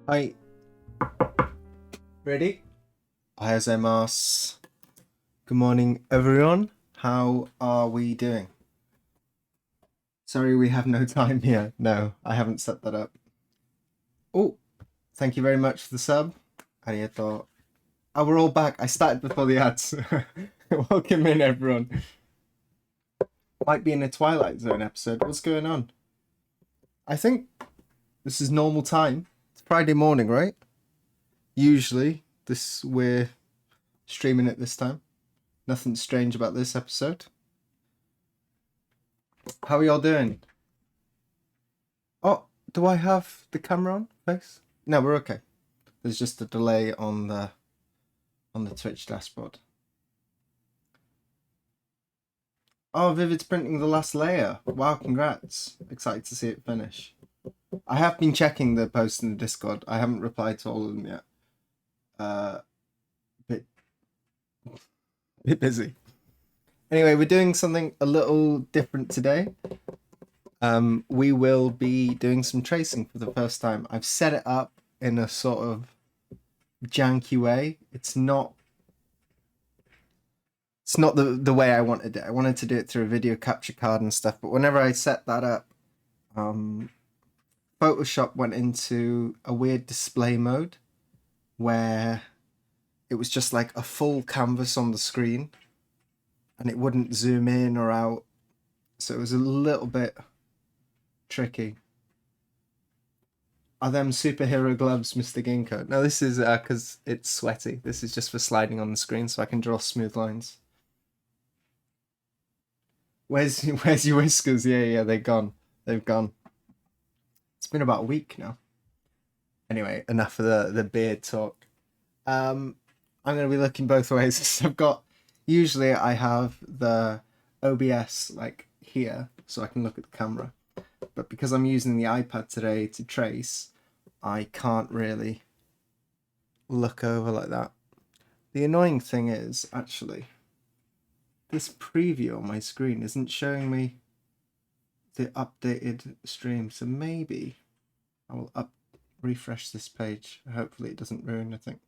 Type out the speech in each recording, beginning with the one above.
Hi. Ready? Ohayou. Good morning, everyone. How are we doing? Sorry, we have no time here. No, I haven't set that up. Oh, thank you very much for the sub. Arigato. Oh, we're all back. I started before the ads. Welcome in, everyone. Might be in a Twilight Zone episode. What's going on? I think this is normal time. It's Friday morning, right? Usually, we're streaming it this time. Nothing strange about this episode. How are y'all doing? Oh, do I have the camera on? Face? No, we're okay. There's just a delay on the Twitch dashboard. Oh, Vivid's printing the last layer. Wow, congrats. Excited to see it finish. I have been checking the posts in the Discord. I haven't replied to all of them yet. Bit busy. Anyway, we're doing something a little different today. We will be doing some tracing for the first time. I've set it up in a sort of janky way. It's not the way I wanted it. I wanted to do it through a video capture card and stuff, but whenever I set that up, Photoshop went into a weird display mode where it was just like a full canvas on the screen and it wouldn't zoom in or out. So it was a little bit tricky. Are them superhero gloves, Mr. Ginkgo? No, this is because it's sweaty. This is just for sliding on the screen so I can draw smooth lines. Where's your whiskers? Yeah, they've gone. It's been about a week now. Anyway, enough of the beard talk. I'm going to be looking both ways. Usually I have the OBS like here, so I can look at the camera. But because I'm using the iPad today to trace, I can't really look over like that. The annoying thing is, actually, this preview on my screen isn't showing me the updated stream, so maybe I will refresh this page. Hopefully it doesn't ruin anything.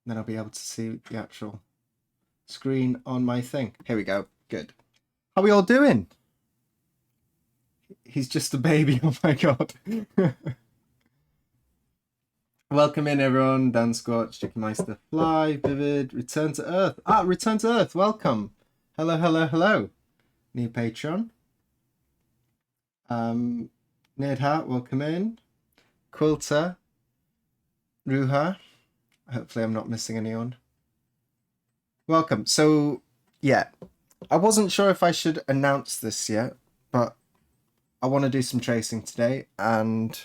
Then I'll be able to see the actual screen on my thing. Here we go. Good. How are we all doing? He's just a baby. Oh my god. Welcome in, everyone. Dan Scorch, Chicken Meister, Fly, Vivid, Return to Earth. Return to Earth. Welcome. Hello, hello, hello. New Patreon. Nerdheart, welcome in. Quilter. Ruha. Hopefully I'm not missing anyone. Welcome. So, yeah. I wasn't sure if I should announce this yet, but I want to do some tracing today, and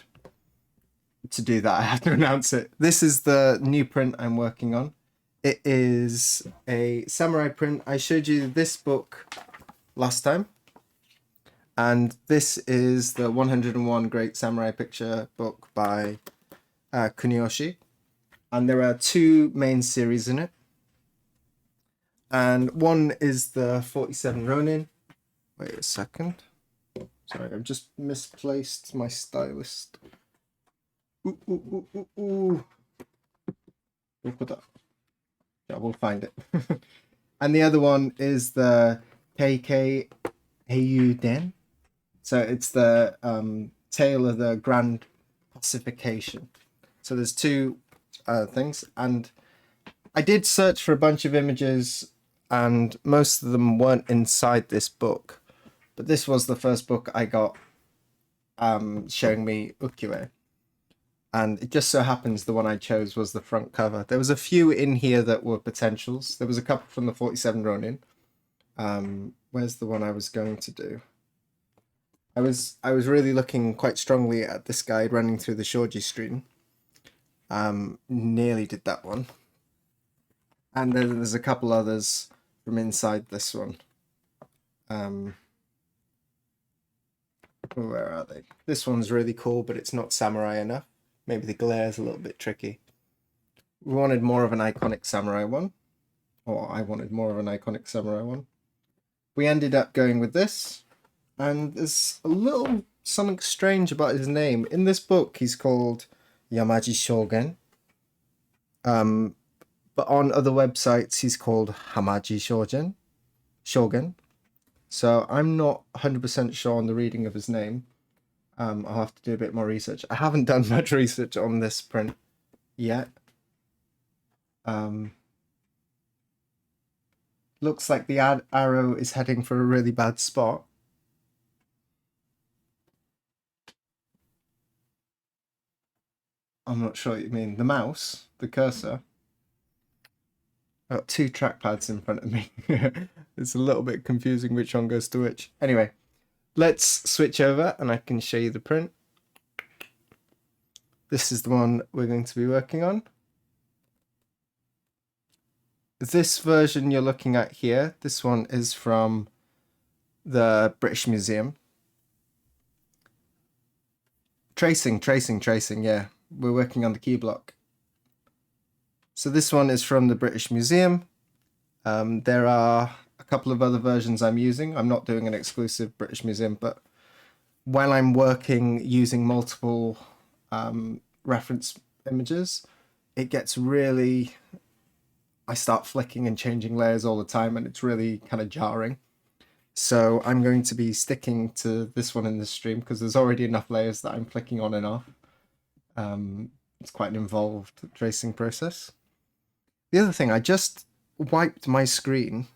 to do that I have to announce it. This is the new print I'm working on. It is a samurai print. I showed you this book last time, and this is the 101 Great Samurai Picture book by Kuniyoshi, and there are two main series in it, and one is the 47 Ronin. Wait a second. Sorry, I've just misplaced my stylist. Ooh. We'll put that. Yeah, we'll find it. And the other one is the Keikei Heiyu Den. So it's the Tale of the Grand Pacification. So there's two things, and I did search for a bunch of images, and most of them weren't inside this book. But this was the first book I got showing me ukiyo-e. And it just so happens the one I chose was the front cover. There was a few in here that were potentials. There was a couple from the 47 Ronin. Where's the one I was going to do? I was really looking quite strongly at this guide running through the Shoji stream. Nearly did that one. And then there's a couple others from inside this one. Where are they? This one's really cool, but it's not samurai enough. Maybe the glare's a little bit tricky. We wanted more of an iconic samurai one. Or I wanted more of an iconic samurai one. We ended up going with this. And there's a little something strange about his name. In this book, he's called Yamaji Shogun. But on other websites, he's called Hamaji Shogun. So I'm not 100% sure on the reading of his name. I'll have to do a bit more research. I haven't done much research on this print yet. Looks like the arrow is heading for a really bad spot. I'm not sure what you mean. The mouse, the cursor. I've got two trackpads in front of me. It's a little bit confusing which one goes to which. Anyway, let's switch over and I can show you the print. This is the one we're going to be working on. This version you're looking at here, this one is from the British Museum. Tracing, yeah. We're working on the key block. So this one is from the British Museum. There are a couple of other versions I'm using. I'm not doing an exclusive British Museum, but when I'm working using multiple reference images, it gets really... I start flicking and changing layers all the time, and it's really kind of jarring. So I'm going to be sticking to this one in this stream because there's already enough layers that I'm flicking on and off. It's quite an involved tracing process. The other thing, I just wiped my screen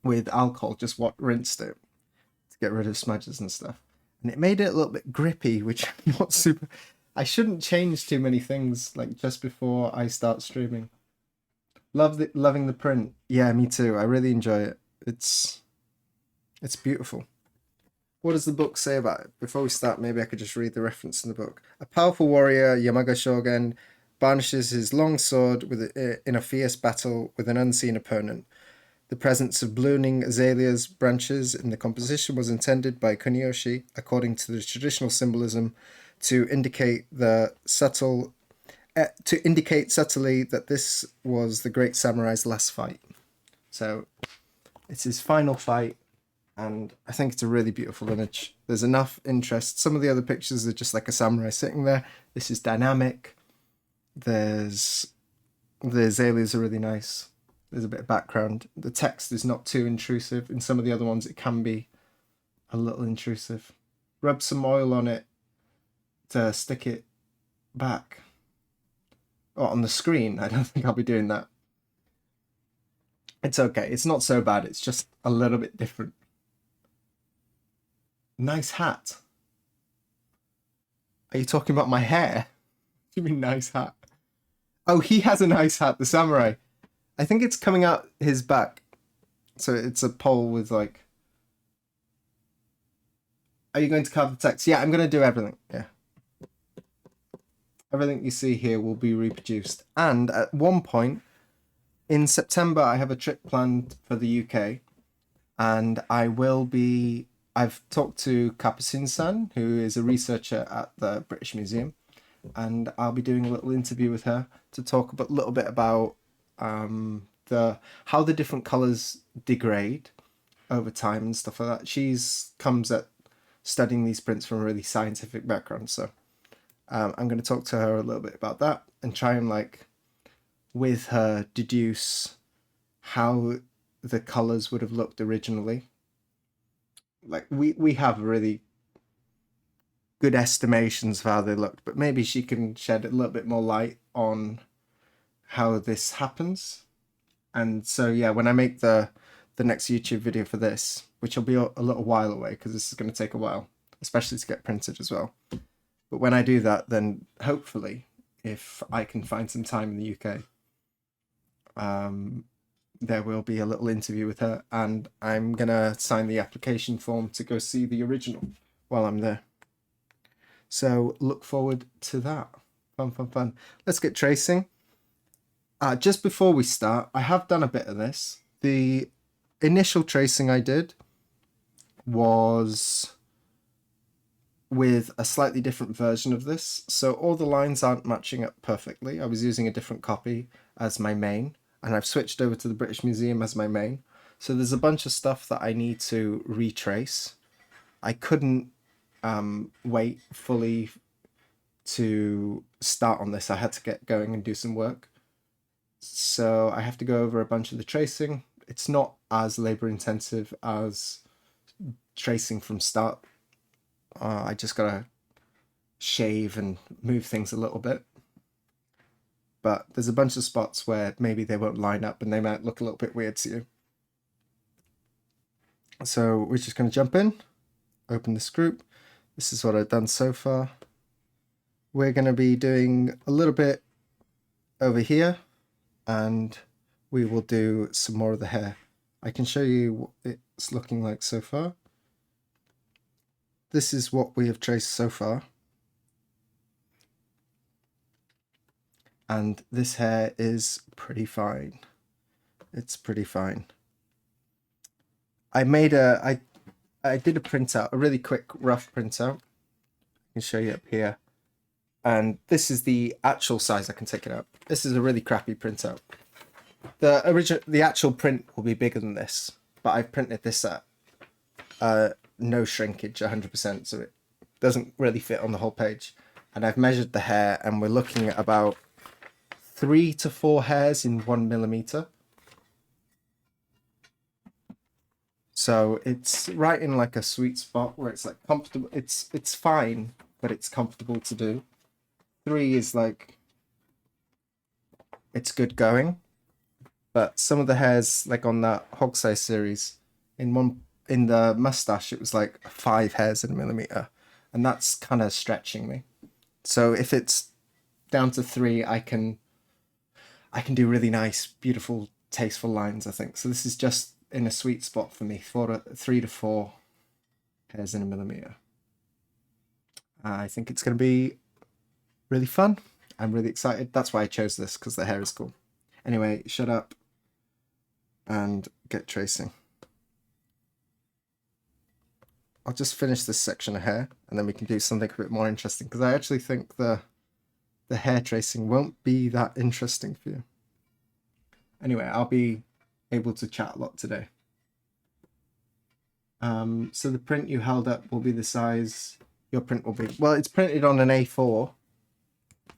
with alcohol, just rinsed it to get rid of smudges and stuff. And it made it a little bit grippy, which I'm not super... I shouldn't change too many things like just before I start streaming. Loving the print. Yeah, me too. I really enjoy it. It's beautiful. What does the book say about it? Before we start, maybe I could just read the reference in the book. A powerful warrior, Yamaga Shogun, brandishes his long sword in a fierce battle with an unseen opponent. The presence of ballooning azaleas branches in the composition was intended by Kuniyoshi, according to the traditional symbolism, to indicate subtly that this was the great samurai's last fight. So it's his final fight, and I think it's a really beautiful image. There's enough interest. Some of the other pictures are just like a samurai sitting there. This is dynamic. The azaleas are really nice. There's a bit of background. The text is not too intrusive. In some of the other ones, it can be a little intrusive. Rub some oil on it to stick it back. Or on the screen. I don't think I'll be doing that. It's okay. It's not so bad. It's just a little bit different. Nice hat. Are you talking about my hair? What do you mean nice hat? Oh, he has a nice hat, the samurai. I think it's coming out his back. So it's a pole with like... Are you going to carve the text? Yeah, I'm going to do everything. Yeah. Everything you see here will be reproduced. And at one point, in September, I have a trip planned for the UK. And I've talked to Capucine-san, who is a researcher at the British Museum. And I'll be doing a little interview with her to talk a little bit about how the different colours degrade over time and stuff like that. She's comes at studying these prints from a really scientific background, so I'm going to talk to her a little bit about that and try and like with her deduce how the colours would have looked originally. Like we have really good estimations of how they looked, but maybe she can shed a little bit more light on how this happens. And so yeah, when I make the next YouTube video for this, which will be a little while away because this is going to take a while, especially to get printed as well, but when I do that, then hopefully if I can find some time in the UK, there will be a little interview with her, and I'm gonna sign the application form to go see the original while I'm there. So look forward to that. Fun. Let's get tracing. Just before we start, I have done a bit of this. The initial tracing I did was with a slightly different version of this. So all the lines aren't matching up perfectly. I was using a different copy as my main, and I've switched over to the British Museum as my main. So there's a bunch of stuff that I need to retrace. I couldn't wait fully to start on this. I had to get going and do some work. So I have to go over a bunch of the tracing. It's not as labor intensive as tracing from start. I just gotta shave and move things a little bit. But there's a bunch of spots where maybe they won't line up and they might look a little bit weird to you. So we're just going to jump in, open this group. This is what I've done so far. We're going to be doing a little bit over here, and we will do some more of the hair. I can show you what it's looking like so far. This is what we have traced so far. And this hair is pretty fine. It's pretty fine. I did a printout, a really quick rough printout. I can show you up here. And this is the actual size. I can take it out. This is a really crappy printout. The actual print will be bigger than this, but I've printed this at no shrinkage, 100%, so it doesn't really fit on the whole page. And I've measured the hair, and we're looking at about 3 to 4 hairs in 1 millimeter. So it's right in like a sweet spot where it's like comfortable. It's fine, but it's comfortable to do. 3 is like, it's good going. But some of the hairs, like on that hog size series, in the mustache, it was like 5 hairs in a millimeter, and that's kind of stretching me. So if it's down to 3, I can do really nice, beautiful, tasteful lines, I think. So this is just in a sweet spot for me, 3 to 4 hairs in a millimeter. I think it's going to be really fun. I'm really excited. That's why I chose this, because the hair is cool. Anyway, shut up. and get tracing. I'll just finish this section of hair and then we can do something a bit more interesting, because I actually think the hair tracing won't be that interesting for you. Anyway, I'll be able to chat a lot today. So the print you held up will be the size your print will be. Well, it's printed on an A4,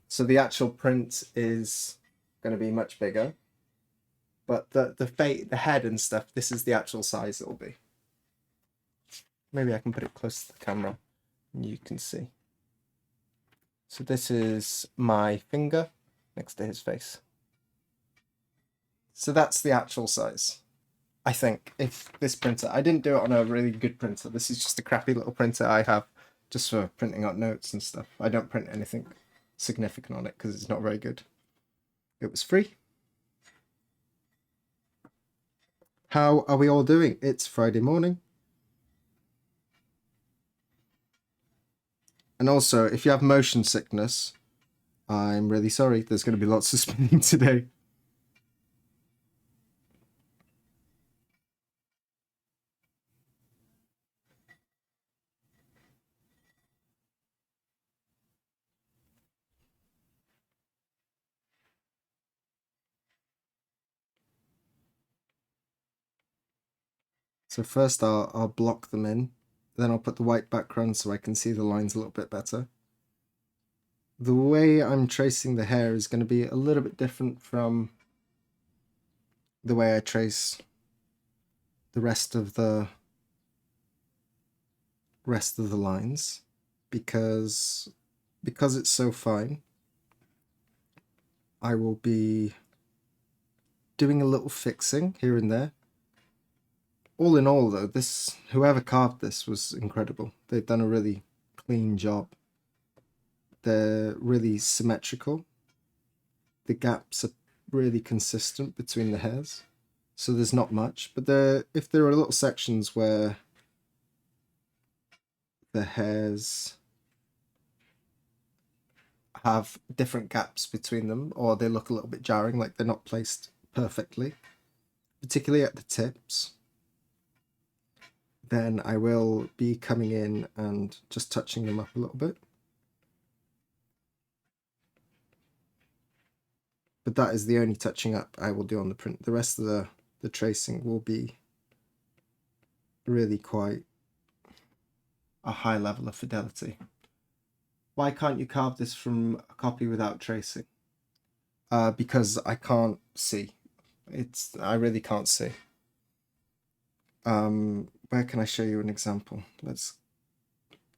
so the actual print is going to be much bigger. But the head and stuff, this is the actual size it will be. Maybe I can put it close to the camera and you can see. So this is my finger next to his face. So that's the actual size. I think, if this printer, I didn't do it on a really good printer. This is just a crappy little printer I have just for printing out notes and stuff. I don't print anything significant on it because it's not very good. It was free. How are we all doing? It's Friday morning. And also, if you have motion sickness, I'm really sorry. There's going to be lots of spinning today. So first I'll block them in, then I'll put the white background so I can see the lines a little bit better. The way I'm tracing the hair is going to be a little bit different from the way I trace the rest of the lines, because it's so fine. I will be doing a little fixing here and there. All in all, though, whoever carved this was incredible. They've done a really clean job. They're really symmetrical. The gaps are really consistent between the hairs, so there's not much. But if there are little sections where the hairs have different gaps between them, or they look a little bit jarring, like they're not placed perfectly, particularly at the tips, then I will be coming in and just touching them up a little bit. But that is the only touching up I will do on the print. The rest of the tracing will be really quite a high level of fidelity. Why can't you carve this from a copy without tracing? Because I can't see. I really can't see. Where can I show you an example? Let's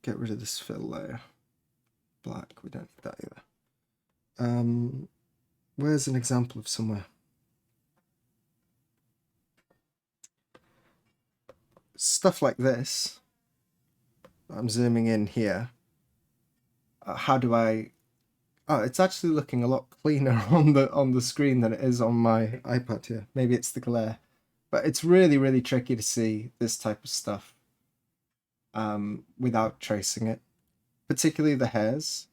get rid of this fill layer. Black, we don't need that either. Where's an example of somewhere? Stuff like this. I'm zooming in here. How do I... Oh, it's actually looking a lot cleaner on the screen than it is on my iPad here. Maybe it's the glare. But it's really, really tricky to see this type of stuff without tracing it. Particularly the hairs.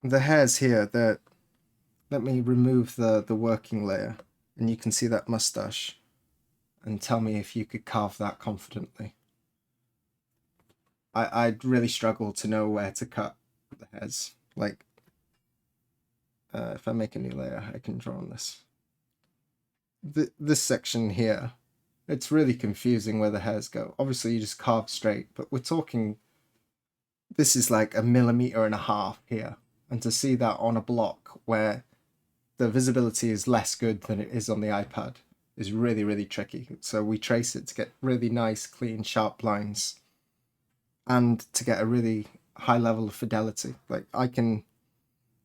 The hairs here, let me remove the working layer, and you can see that mustache, and tell me if you could carve that confidently. I'd really struggle to know where to cut the hairs. Like, if I make a new layer, I can draw on this. This section here, it's really confusing where the hairs go. Obviously, you just carve straight, but we're talking, this is like 1.5 millimeters here. And to see that on a block where the visibility is less good than it is on the iPad is really, really tricky. So we trace it to get really nice, clean, sharp lines and to get a really high level of fidelity. Like, I can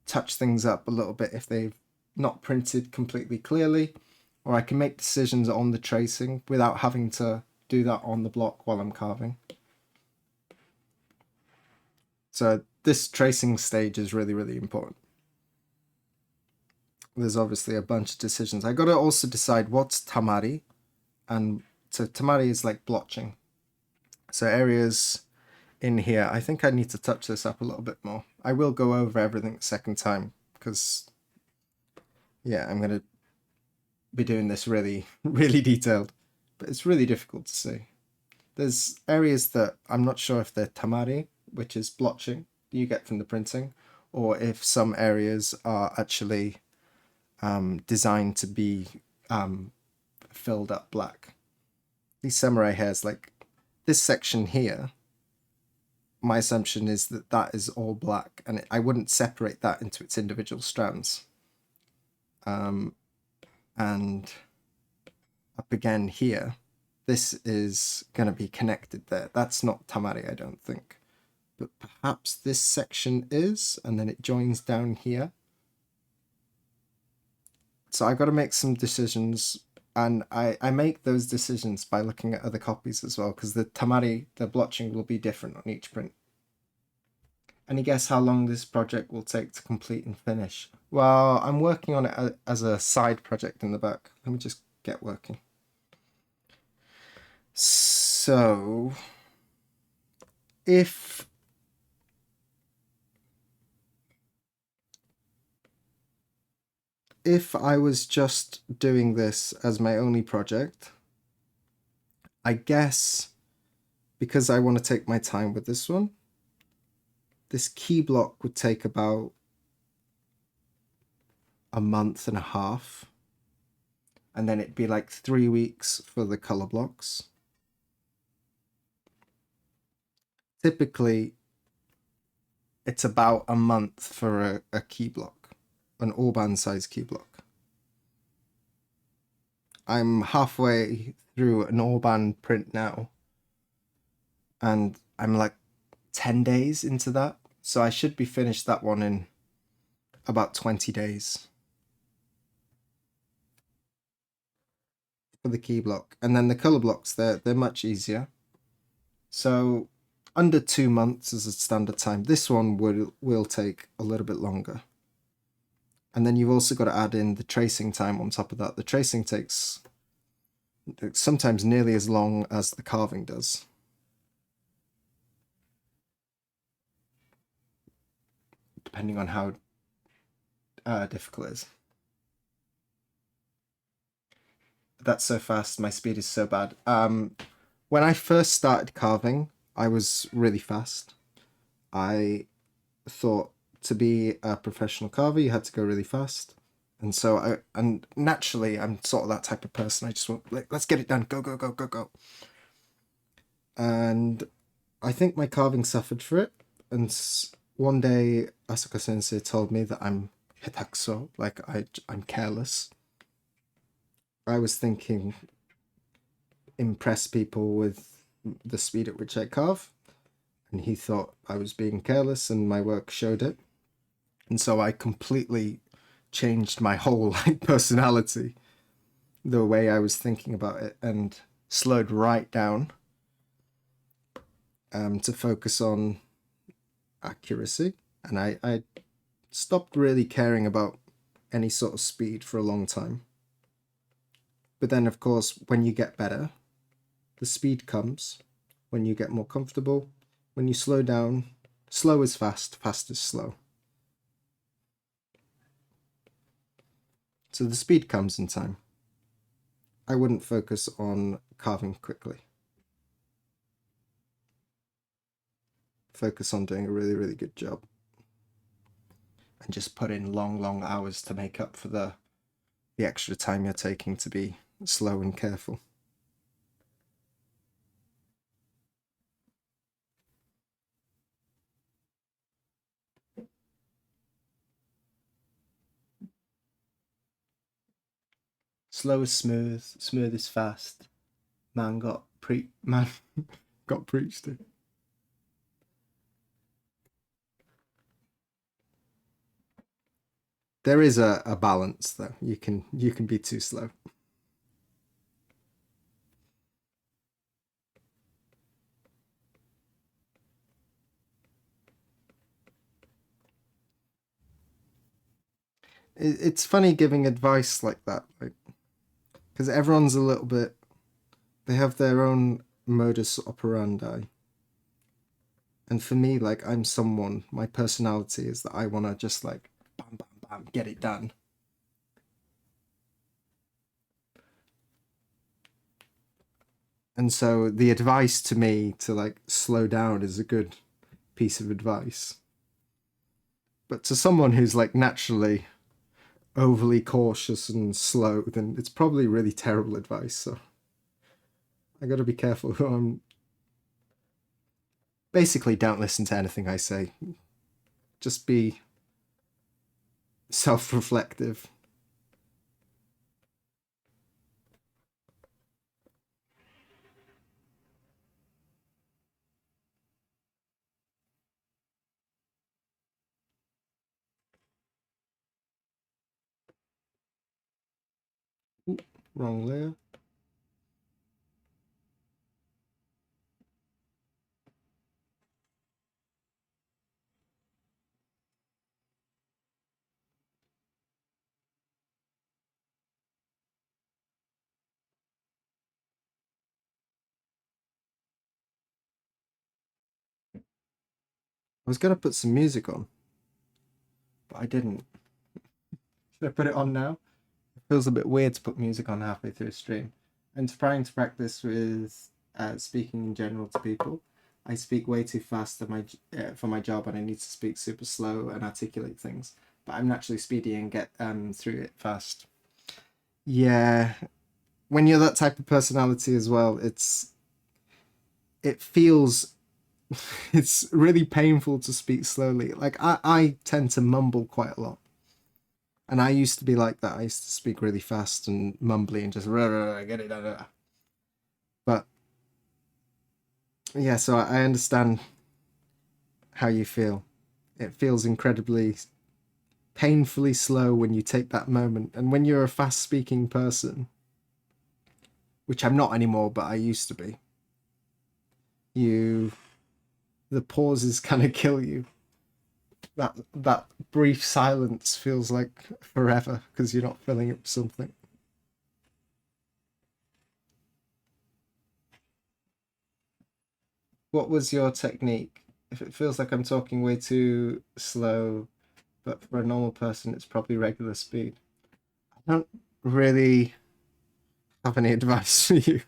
touch things up a little bit if they've not printed completely clearly, or I can make decisions on the tracing without having to do that on the block while I'm carving. So this tracing stage is really, really important. There's obviously a bunch of decisions. I got to also decide what's tamari, and so tamari is like blotching. So areas in here, I think I need to touch this up a little bit more. I will go over everything the second time because, yeah, I'm going to be doing this really, really detailed, but it's really difficult to see. There's areas that I'm not sure if they're tamari, which is blotching you get from the printing, or if some areas are actually designed to be filled up black. These samurai hairs, like this section here, my assumption is that that is all black, and I wouldn't separate that into its individual strands. And up again here, this is going to be connected there. That's not tamari, I don't think. But perhaps this section is, and then it joins down here. So I got to make some decisions, and I make those decisions by looking at other copies as well, because the tamari, the blotching will be different on each print. Any guess how long this project will take to complete and finish? Well, I'm working on it as a side project in the back. Let me just get working. So, if I was just doing this as my only project, I guess because I want to take my time with this one, this key block would take about a month and a half, and then it'd be like 3 weeks for the color blocks. Typically, it's about a month for a key block, an all-band size key block. I'm halfway through an all-band print now, and I'm like 10 days into that, so I should be finished that one in about 20 days for the key block. And then the color blocks, they're much easier. So under 2 months is a standard time. This one will take a little bit longer. And then you've also got to add in the tracing time on top of that. The tracing takes sometimes nearly as long as the carving does. Depending on how difficult it is. That's so fast, my speed is so bad. When I first started carving, I was really fast. I thought to be a professional carver, you had to go really fast. And so and naturally, I'm sort of that type of person. I just want, let's get it done. Go, go, go, go, go. And I think my carving suffered for it. And one day, Asuka Sensei told me that I'm hitakuso, like I'm careless. I was thinking impress people with the speed at which I carve. And he thought I was being careless, and my work showed it. And so I completely changed my whole personality, the way I was thinking about it, and slowed right down to focus on accuracy. And I stopped really caring about any sort of speed for a long time. But then, of course, when you get better, the speed comes. When you get more comfortable, when you slow down, slow is fast, fast is slow. So the speed comes in time. I wouldn't focus on carving quickly. Focus on doing a really, really good job. And just put in long, long hours to make up for the extra time you're taking to be slow and careful. Slow is smooth, smooth is fast. Man got preached to. There is a balance though. You can be too slow. It's funny giving advice like that, like, because everyone's a little bit, they have their own modus operandi. And for me, like, I'm someone, my personality is that I want to just like bam, bam, bam, get it done. And so the advice to me to like slow down is a good piece of advice. But to someone who's like naturally overly cautious and slow, then it's probably really terrible advice. So I got to be careful who I'm. Basically, don't listen to anything I say. Just be self-reflective. Ooh, wrong layer. I was gonna put some music on, but I didn't. Should I put it on now? It feels a bit weird to put music on halfway through a stream. I'm trying to practice with speaking in general to people. I speak way too fast for my job, and I need to speak super slow and articulate things. But I'm naturally speedy and get through it fast. Yeah, when you're that type of personality as well, it feels it's really painful to speak slowly. Like I tend to mumble quite a lot. And I used to be like that. I used to speak really fast and mumbly and just rah, rah, rah, get it. Rah, rah. But yeah, so I understand how you feel. It feels incredibly painfully slow when you take that moment. And when you're a fast speaking person, which I'm not anymore, but I used to be, you the pauses kind of kill you. That brief silence feels like forever because you're not filling it with something. What was your technique? If it feels like I'm talking way too slow, but for a normal person, it's probably regular speed. I don't really have any advice for you.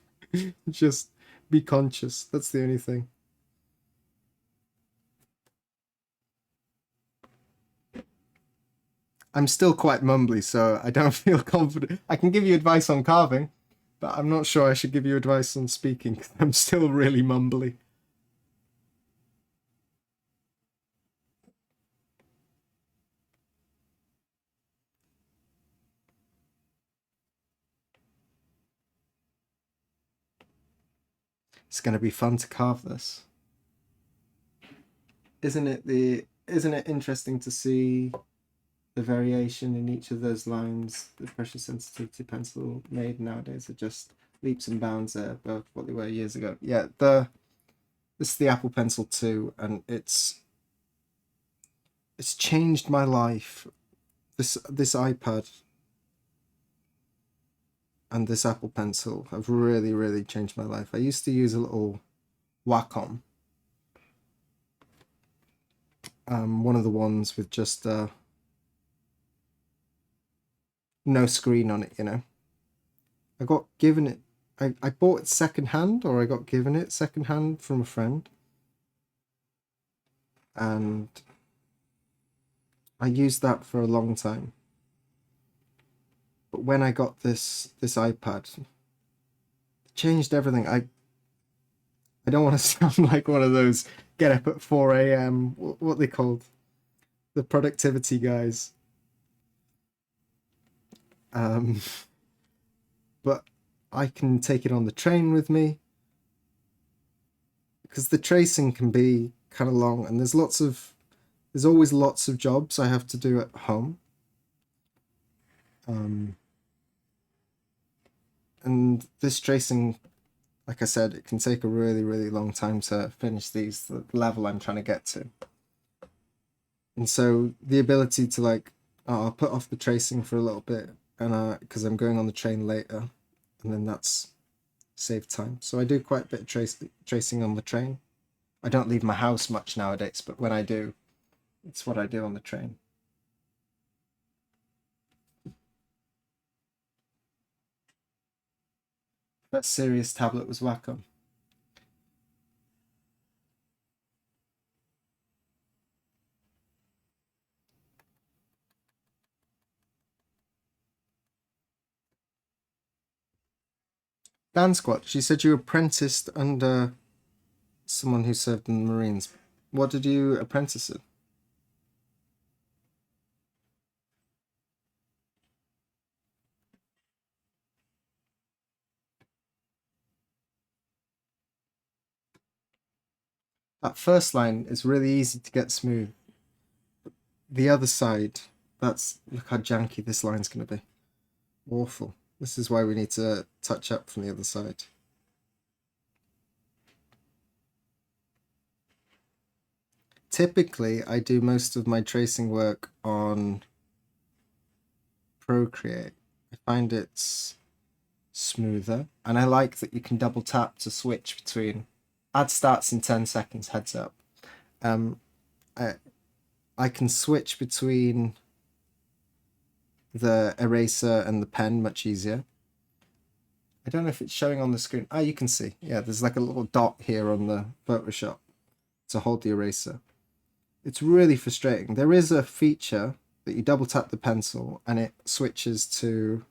Just be conscious. That's the only thing. I'm still quite mumbly, so I don't feel confident. I can give you advice on carving, but I'm not sure I should give you advice on speaking. I'm still really mumbly. It's going to be fun to carve this. Isn't it interesting to see the variation in each of those lines? The pressure sensitivity pencil made nowadays are just leaps and bounds above what they were years ago. Yeah, this is the Apple Pencil 2, and it's changed my life. This iPad and this Apple Pencil have really changed my life. I used to use a little Wacom, one of the ones with just no screen on it. I got given it. I bought it secondhand, or I got given it secondhand from a friend, and I used that for a long time. But when I got this iPad, it changed everything. I don't want to sound like one of those get up at 4 a.m. What they called the productivity guys. Um, but I can take it on the train with me because the tracing can be kind of long, and there's always lots of jobs I have to do at home. Um, and this tracing, like I said, it can take a really long time to finish the level I'm trying to get to. And so the ability to like, oh, I'll put off the tracing for a little bit, and because I'm going on the train later, and then that's saved time. So I do quite a bit of tracing on the train. I don't leave my house much nowadays, but when I do, it's what I do on the train. That serious tablet was Wacom. Dan Squat, she said you apprenticed under someone who served in the Marines. What did you apprentice in? That first line is really easy to get smooth. The other side, look how janky this line's going to be. Awful. This is why we need to touch up from the other side. Typically, I do most of my tracing work on Procreate. I find it's smoother, and I like that you can double tap to switch between. Ad starts in 10 seconds, heads up. I can switch between the eraser and the pen much easier. I don't know if it's showing on the screen. Ah, you can see. Yeah, there's like a little dot here on the Photoshop to hold the eraser. It's really frustrating. There is a feature that you double tap the pencil and it switches to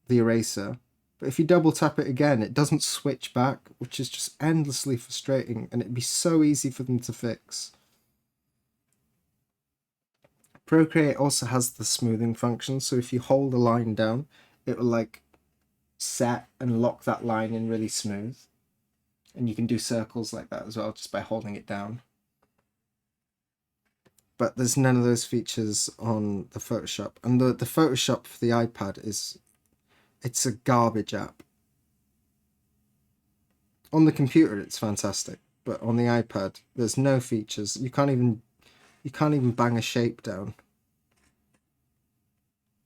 the eraser. But if you double tap it again, it doesn't switch back, which is just endlessly frustrating, and it'd be so easy for them to fix. Procreate also has the smoothing function, so if you hold a line down, it will like set and lock that line in really smooth. And you can do circles like that as well, just by holding it down. But there's none of those features on the Photoshop. And the Photoshop for the iPad it's a garbage app. On the computer it's fantastic, but on the iPad there's no features. You can't even bang a shape down.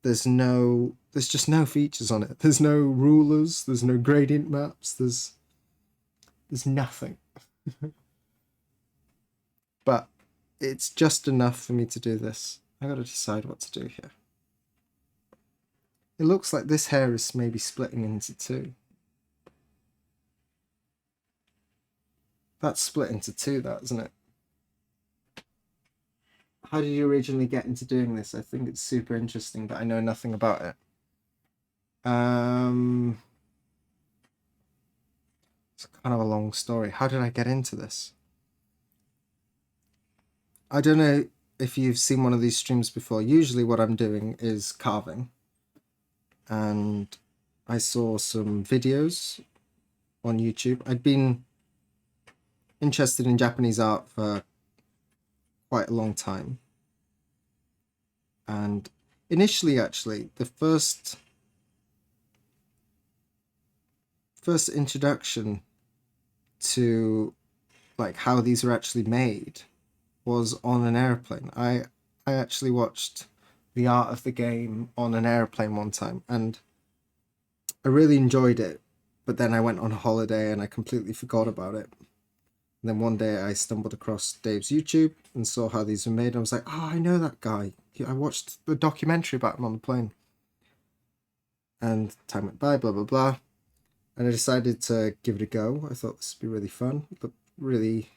There's just no features on it. There's no rulers, there's no gradient maps, there's nothing. But it's just enough for me to do this. I gotta decide what to do here. It looks like this hair is maybe splitting into two. That's split into two, that, isn't it? How did you originally get into doing this? I think it's super interesting, but I know nothing about it. It's kind of a long story. How did I get into this? I don't know if you've seen one of these streams before. Usually what I'm doing is carving. And I saw some videos on YouTube. I'd been interested in Japanese art for quite a long time. And initially, actually, the first introduction to like how these are actually made was on an airplane. I actually watched The Art of the Game on an airplane one time, and I really enjoyed it. But then I went on a holiday and I completely forgot about it. And then one day I stumbled across Dave's YouTube and saw how these were made. I was like, oh, I know that guy. I watched the documentary about him on the plane. And time went by, blah, blah, blah. And I decided to give it a go. I thought this would be really fun, but really,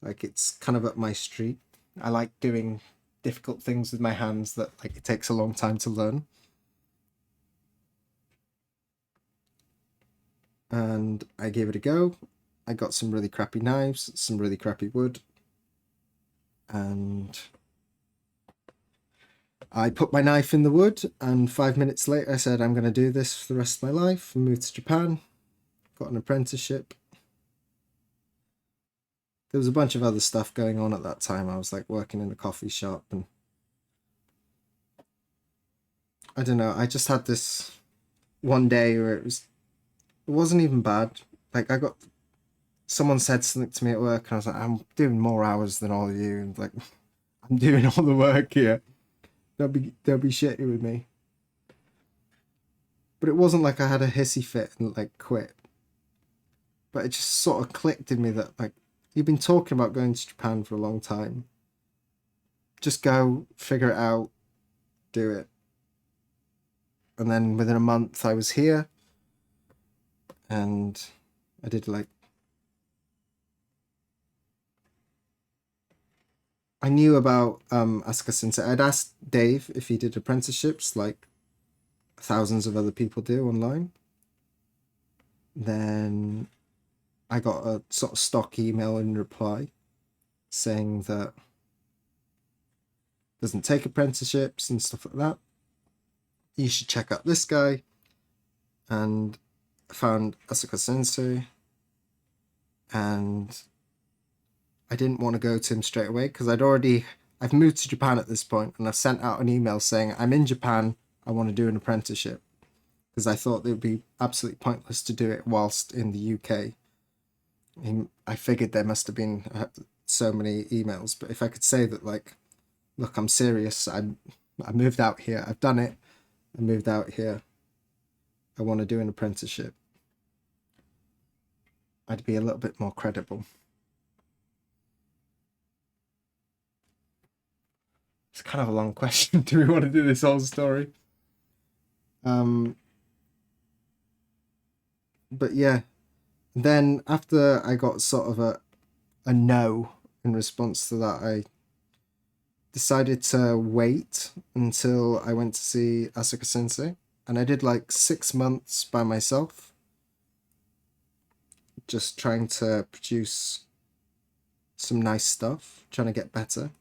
like, it's kind of up my street. I like doing difficult things with my hands that, like, it takes a long time to learn. And I gave it a go. I got some really crappy knives, some really crappy wood, and I put my knife in the wood, and 5 minutes later I said, I'm going to do this for the rest of my life, and moved to Japan, got an apprenticeship. There was a bunch of other stuff going on at that time. I was like working in a coffee shop, and I don't know, I just had this one day where it wasn't even bad. Like, someone said something to me at work, and I was like, I'm doing more hours than all of you, and like, I'm doing all the work here. They'll be shitty with me. But it wasn't like I had a hissy fit and like quit. But it just sort of clicked in me that like, you've been talking about going to Japan for a long time. Just go, figure it out, do it. And then within a month I was here. and I did like, I knew about Asuka Sensei. I'd asked Dave if he did apprenticeships like thousands of other people do online. Then I got a sort of stock email in reply saying that doesn't take apprenticeships and stuff like that. You should check out this guy. And I found Asuka Sensei, and I didn't want to go to him straight away because I've moved to Japan at this point, and I've sent out an email saying I'm in Japan, I want to do an apprenticeship, because I thought it would be absolutely pointless to do it whilst in the UK. I figured there must have been so many emails, but if I could say that, like, look, I'm serious, I moved out here, I've done it, I moved out here, I want to do an apprenticeship, I'd be a little bit more credible. It's kind of a long question. Do we want to do this whole story? But yeah, then after I got sort of a no in response to that, I decided to wait until I went to see Asuka Sensei, and I did like 6 months by myself, just trying to produce some nice stuff, trying to get better.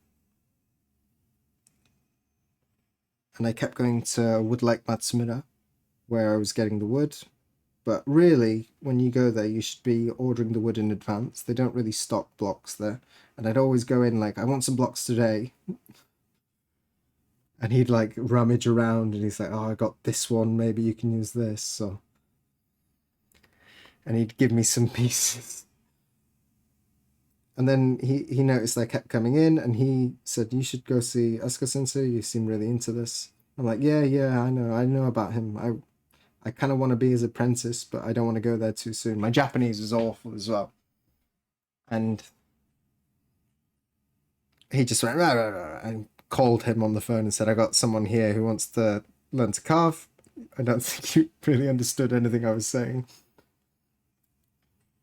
And I kept going to Woodblock Matsumura, where I was getting the wood. But really, when you go there, you should be ordering the wood in advance. They don't really stock blocks there. And I'd always go in like, I want some blocks today. And he'd like rummage around and he's like, oh, I got this one, maybe you can use this. So, and he'd give me some pieces. And then he noticed I kept coming in, and he said, you should go see Asuka Sensei, you seem really into this. I'm like, yeah, I know about him. I kind of want to be his apprentice, but I don't want to go there too soon. My Japanese is awful as well. And he just went, rah, rah, rah, and called him on the phone and said, I got someone here who wants to learn to carve. I don't think he really understood anything I was saying.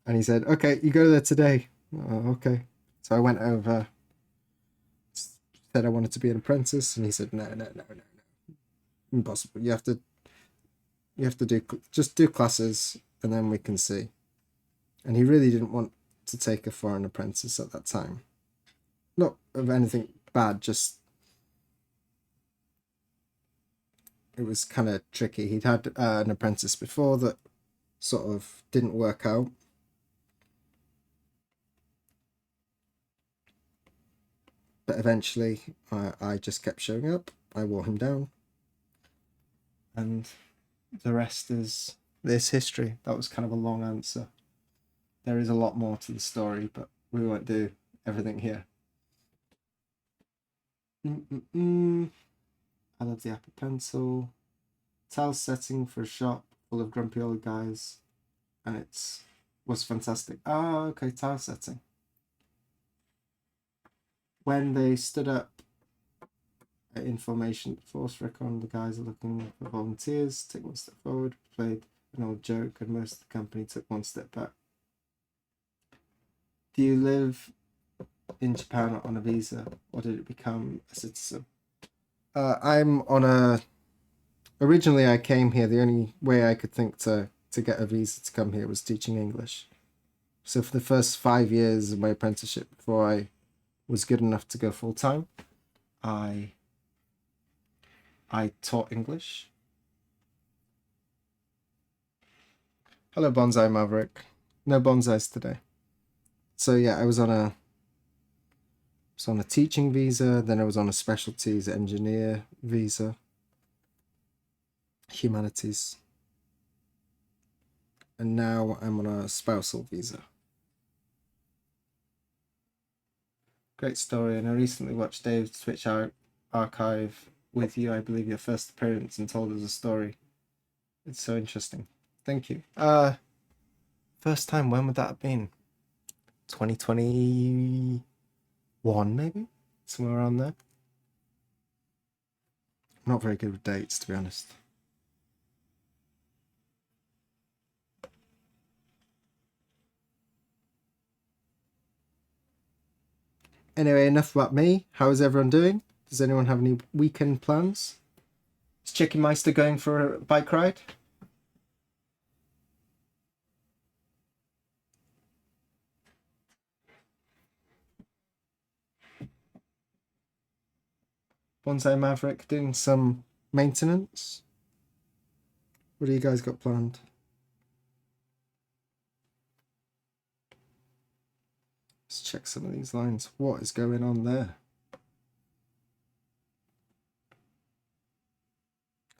And he said, okay, you go there today. Oh, okay. So I went over, said I wanted to be an apprentice, and he said, no. Impossible. You have to do classes, and then we can see. And he really didn't want to take a foreign apprentice at that time. Not of anything bad, just it was kind of tricky. He'd had an apprentice before that sort of didn't work out. But eventually, I just kept showing up. I wore him down. And the rest is this history. That was kind of a long answer. There is a lot more to the story, but we won't do everything here. I love the Apple Pencil. Tile setting for a shop full of grumpy old guys. And was fantastic. Oh, okay, tile setting. When they stood up at information force recon, the guys are looking for volunteers. Take one step forward, played an old joke, and most of the company took one step back. Do you live in Japan on a visa, or did it become a citizen? I'm on a... Originally, I came here. The only way I could think to get a visa to come here was teaching English. So for the first 5 years of my apprenticeship, before I was good enough to go full-time, I taught English. Hello, Bonsai Maverick. No bonsais today. So yeah, I was on a teaching visa, then I was on a specialties engineer visa, humanities, and now I'm on a spousal visa. Great story, and I recently watched Dave's Twitch archive with you, I believe your first appearance, and told us a story. It's so interesting. Thank you. First time, when would that have been? 2021, maybe? Somewhere around there. I'm not very good with dates, to be honest. Anyway, enough about me. How is everyone doing? Does anyone have any weekend plans? Is Chicken Meister going for a bike ride? Bonsai Maverick doing some maintenance? What do you guys got planned? Let's check some of these lines. What is going on there?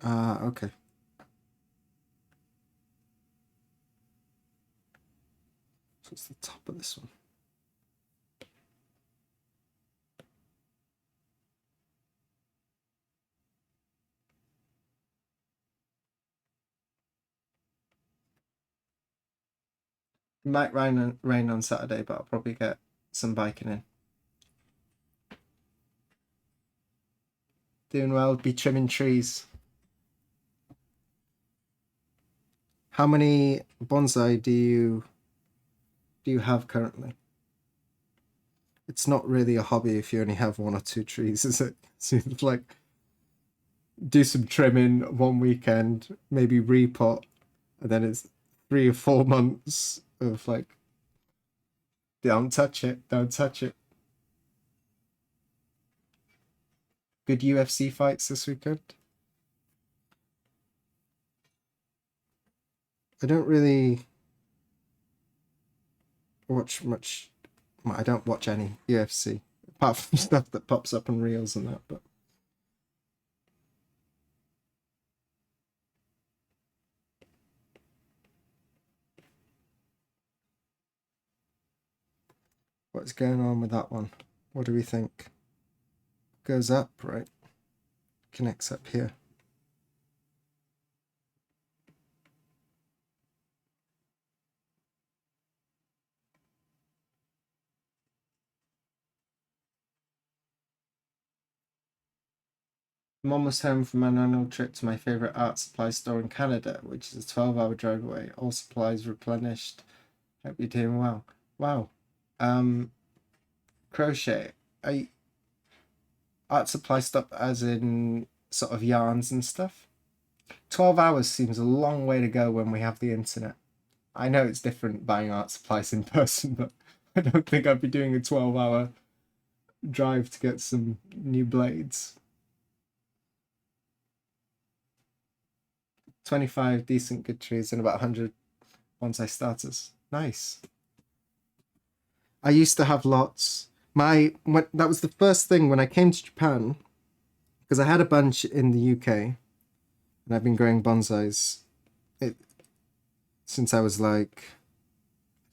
Okay. So it's the top of this one. It might rain on Saturday, but I'll probably get some biking in. Doing well, be trimming trees. How many bonsai do you have currently? It's not really a hobby if you only have 1 or 2 trees, is it? So it's like do some trimming one weekend, maybe repot, and then it's 3 or 4 months of like, don't touch it, don't touch it. Good UFC fights this weekend. I don't really watch much. I don't watch any UFC apart from stuff that pops up on reels and that. But what's going on with that one? What do we think? Goes up, right? Connects up here. I'm almost home from an annual trip to my favourite art supply store in Canada, which is a 12-hour drive away. All supplies replenished. Hope you're doing well. Wow. Crochet. Art supply stuff as in sort of yarns and stuff. 12 hours seems a long way to go when we have the internet. I know it's different buying art supplies in person, but I don't think I'd be doing a 12-hour drive to get some new blades. 25 decent good trees and about 100 bonsai starters. Nice. I used to have lots. That was the first thing when I came to Japan, because I had a bunch in the UK, and I've been growing bonsais since I was like,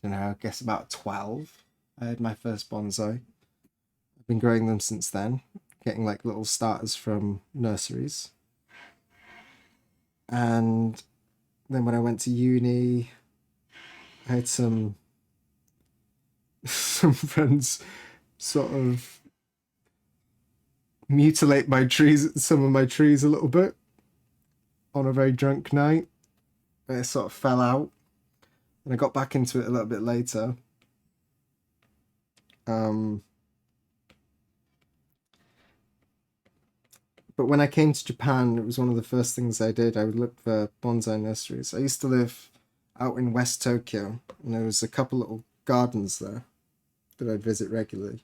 I don't know, I guess about 12. I had my first bonsai. I've been growing them since then, getting like little starters from nurseries. And then when I went to uni, I had some friends sort of mutilate some of my trees a little bit on a very drunk night. And it sort of fell out. And I got back into it a little bit later. But when I came to Japan, it was one of the first things I did. I would look for bonsai nurseries. I used to live out in West Tokyo, and there was a couple little gardens there that I'd visit regularly.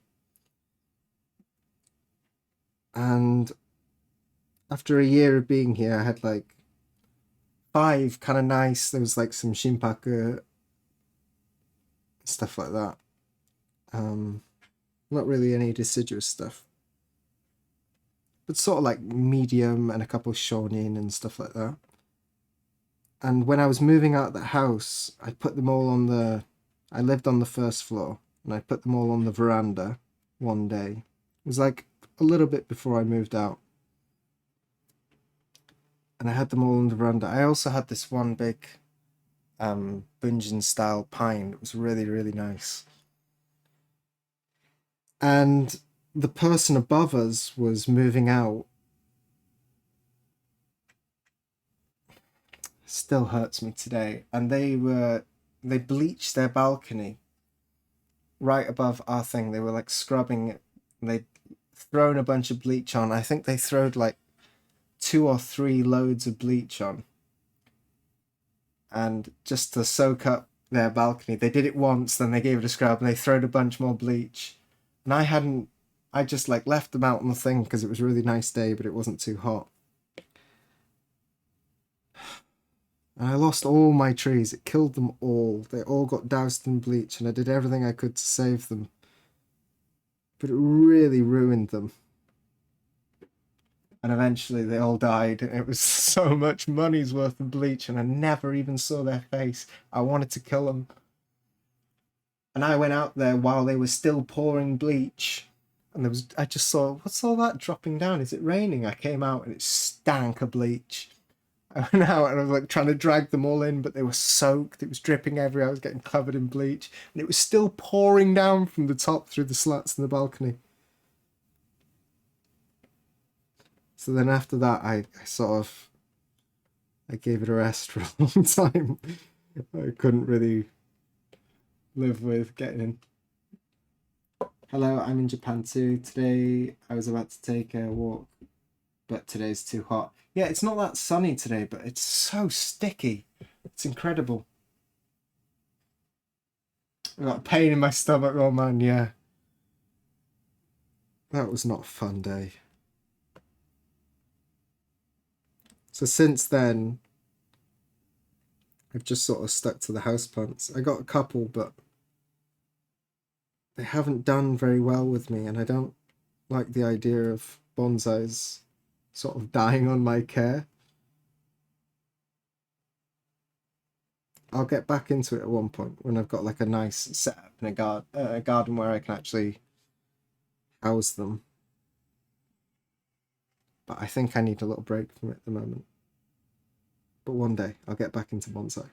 And after a year of being here, I had like 5 kind of nice. There was like some shinpaku, stuff like that. Not really any deciduous stuff, but sort of like medium and a couple shonin and stuff like that. And when I was moving out of the house, I put them all I lived on the first floor, and I put them all on the veranda one day. It was like a little bit before I moved out. And I had them all on the veranda. I also had this one big Bunjin style pine. It was really, really nice. And the person above us was moving out. Still hurts me today. And they bleached their balcony right above our thing. They were like scrubbing it and they'd thrown a bunch of bleach on. I think they throwed like 2 or 3 loads of bleach on, and just to soak up their balcony. They did it once, then they gave it a scrub, and they throwed a bunch more bleach. And I just like left them out on the thing because it was a really nice day, but it wasn't too hot. And I lost all my trees. It killed them all. They all got doused in bleach, and I did everything I could to save them. But it really ruined them. And eventually they all died, and it was so much money's worth of bleach, and I never even saw their face. I wanted to kill them. And I went out there while they were still pouring bleach, and I just saw, what's all that dropping down? Is it raining? I came out and it stank of bleach. I went out and I was like trying to drag them all in, but they were soaked. It was dripping everywhere. I was getting covered in bleach, and it was still pouring down from the top through the slats in the balcony. So then after that, I gave it a rest for a long time. I couldn't really live with getting in. Hello, I'm in Japan too. Today I was about to take a walk, but today's too hot. Yeah, it's not that sunny today, but it's so sticky. It's incredible. I got a pain in my stomach, oh man, yeah. That was not a fun day. So since then, I've just sort of stuck to the houseplants. I got a couple, but they haven't done very well with me, and I don't like the idea of bonsais sort of dying on my care. I'll get back into it at one point when I've got like a nice setup in a garden where I can actually house them. But I think I need a little break from it at the moment. But one day I'll get back into bonsai.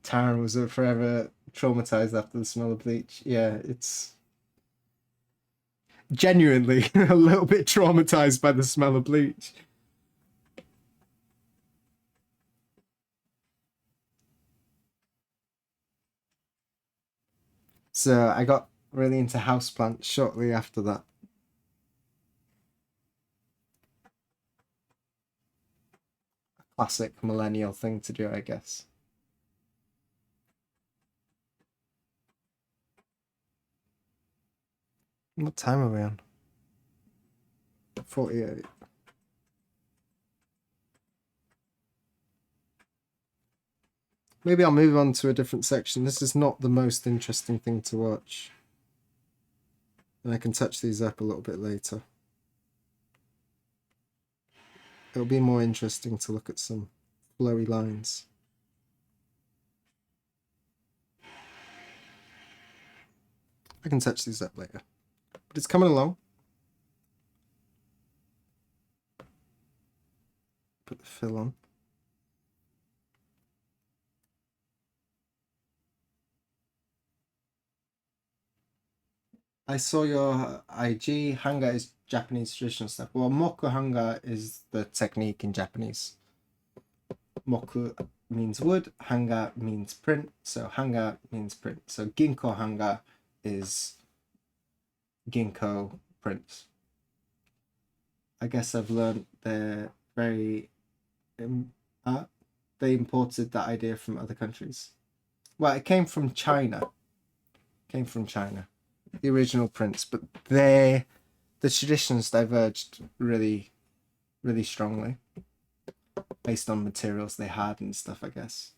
Taryn was forever traumatized after the smell of bleach. Yeah, it's genuinely a little bit traumatized by the smell of bleach. So I got really into houseplants shortly after that. Classic millennial thing to do, I guess. What time are we on? 48. Maybe I'll move on to a different section. This is not the most interesting thing to watch. And I can touch these up a little bit later. It'll be more interesting to look at some flowy lines. I can touch these up later. But it's coming along. Put the fill on. I saw your IG. Hanga is Japanese traditional stuff. Well, moku hanga is the technique in Japanese. Moku means wood, hanga means print, so hanga means print. So ginkgo hanga is ginkgo prints. I guess I've learned they're very they imported that idea from other countries. Well, it came from China. The original prints, but the traditions diverged really, really strongly based on materials they had and stuff, I guess.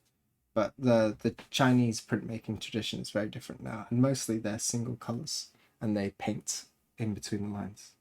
But the Chinese printmaking tradition is very different now, and mostly they're single colors and they paint in between the lines.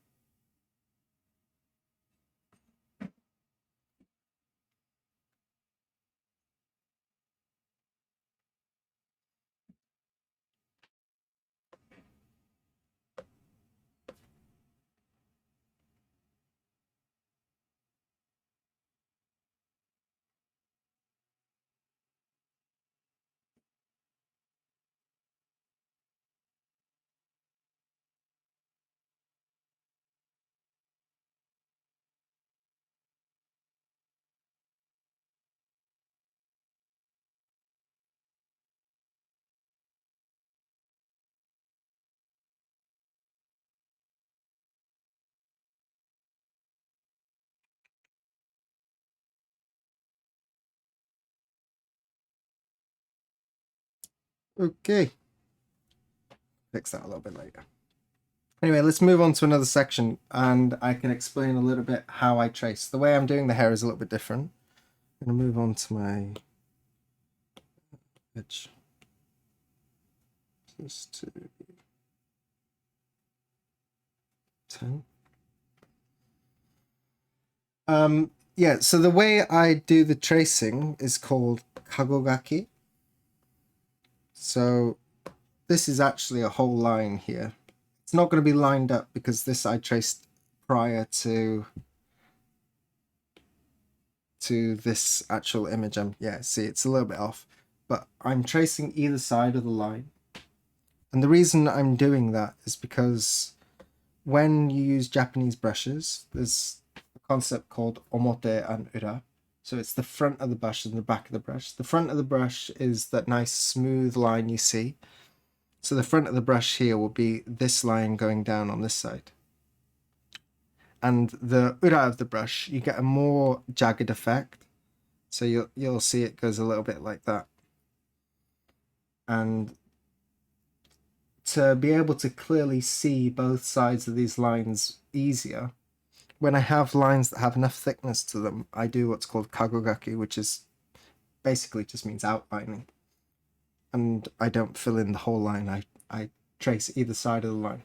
Okay. Fix that a little bit later. Anyway, let's move on to another section and I can explain a little bit how I trace. The way I'm doing the hair is a little bit different. I'm going to move on to my edge. Just to 10. Yeah, so the way I do the tracing is called kagogaki. So this is actually a whole line here. It's not going to be lined up because this I traced prior to this actual image. Yeah, see, it's a little bit off, but I'm tracing either side of the line. And the reason I'm doing that is because when you use Japanese brushes, there's a concept called omote and ura. So it's the front of the brush and the back of the brush. The front of the brush is that nice smooth line you see. So the front of the brush here will be this line going down on this side. And the ura of the brush, you get a more jagged effect. So you'll see it goes a little bit like that. And to be able to clearly see both sides of these lines easier, when I have lines that have enough thickness to them, I do what's called kagogaki, which is basically just means outlining. And I don't fill in the whole line, I trace either side of the line.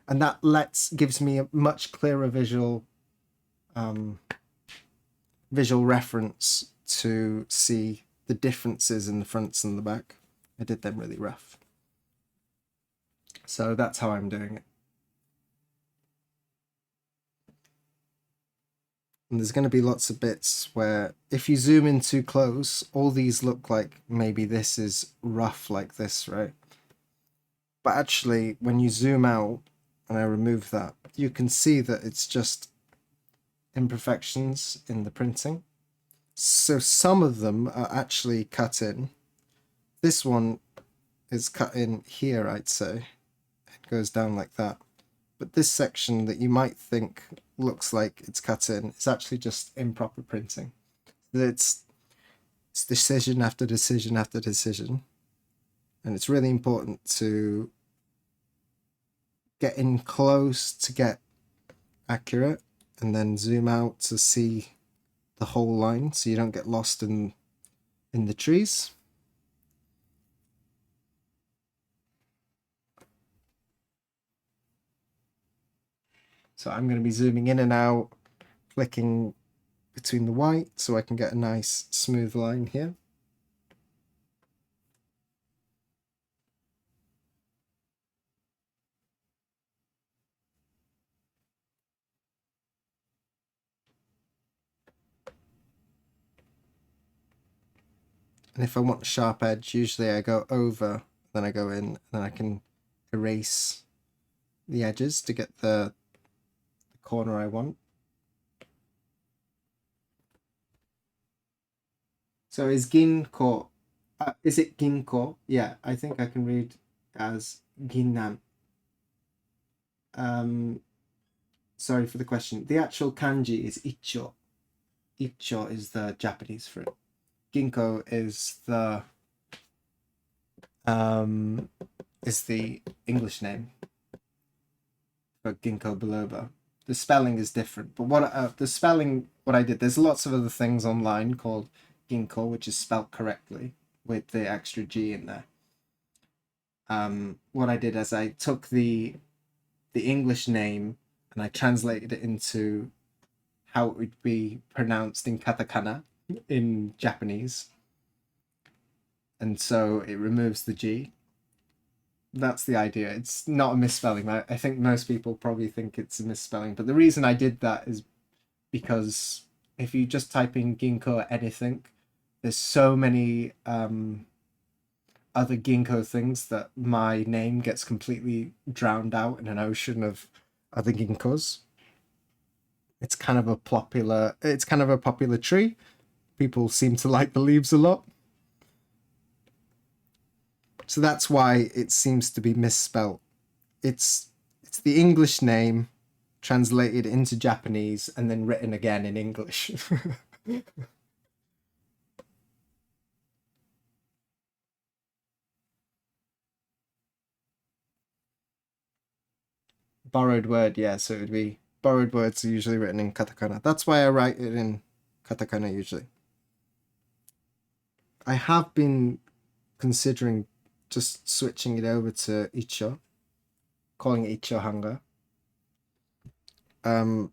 And that gives me a much clearer visual reference to see the differences in the fronts and the back. I did them really rough. So that's how I'm doing it. And there's going to be lots of bits where if you zoom in too close, all these look like maybe this is rough like this, right? But actually, when you zoom out and I remove that, you can see that it's just imperfections in the printing. So some of them are actually cut in. This one is cut in here, I'd say. It goes down like that. But this section that you might think looks like it's cut in is actually just improper printing. It's decision after decision after decision. And it's really important to get in close to get accurate and then zoom out to see the whole line so you don't get lost in the trees. So I'm going to be zooming in and out, flicking between the white so I can get a nice smooth line here. And if I want a sharp edge, usually I go over, then I go in, and then I can erase the edges to get the corner I want. So is ginko, is it ginko? Yeah, I think I can read as ginnan. Sorry for the question. The actual kanji is icho. Icho is the Japanese for it. Ginkgo is the English name for ginkgo biloba. The spelling is different, but what I did, there's lots of other things online called ginkgo, which is spelt correctly with the extra G in there. What I did is I took the English name and I translated it into how it would be pronounced in katakana in Japanese. And so it removes the G. That's the idea. It's not a misspelling. I think most people probably think it's a misspelling. But the reason I did that is because if you just type in ginkgo anything, there's so many other ginkgo things that my name gets completely drowned out in an ocean of other ginkgos. It's kind of a popular tree. People seem to like the leaves a lot. So that's why it seems to be misspelt. It's the English name translated into Japanese and then written again in English. Borrowed word, yeah, so it would be borrowed words are usually written in katakana. That's why I write it in katakana usually. I have been considering just switching it over to icho, calling it icho hanga. And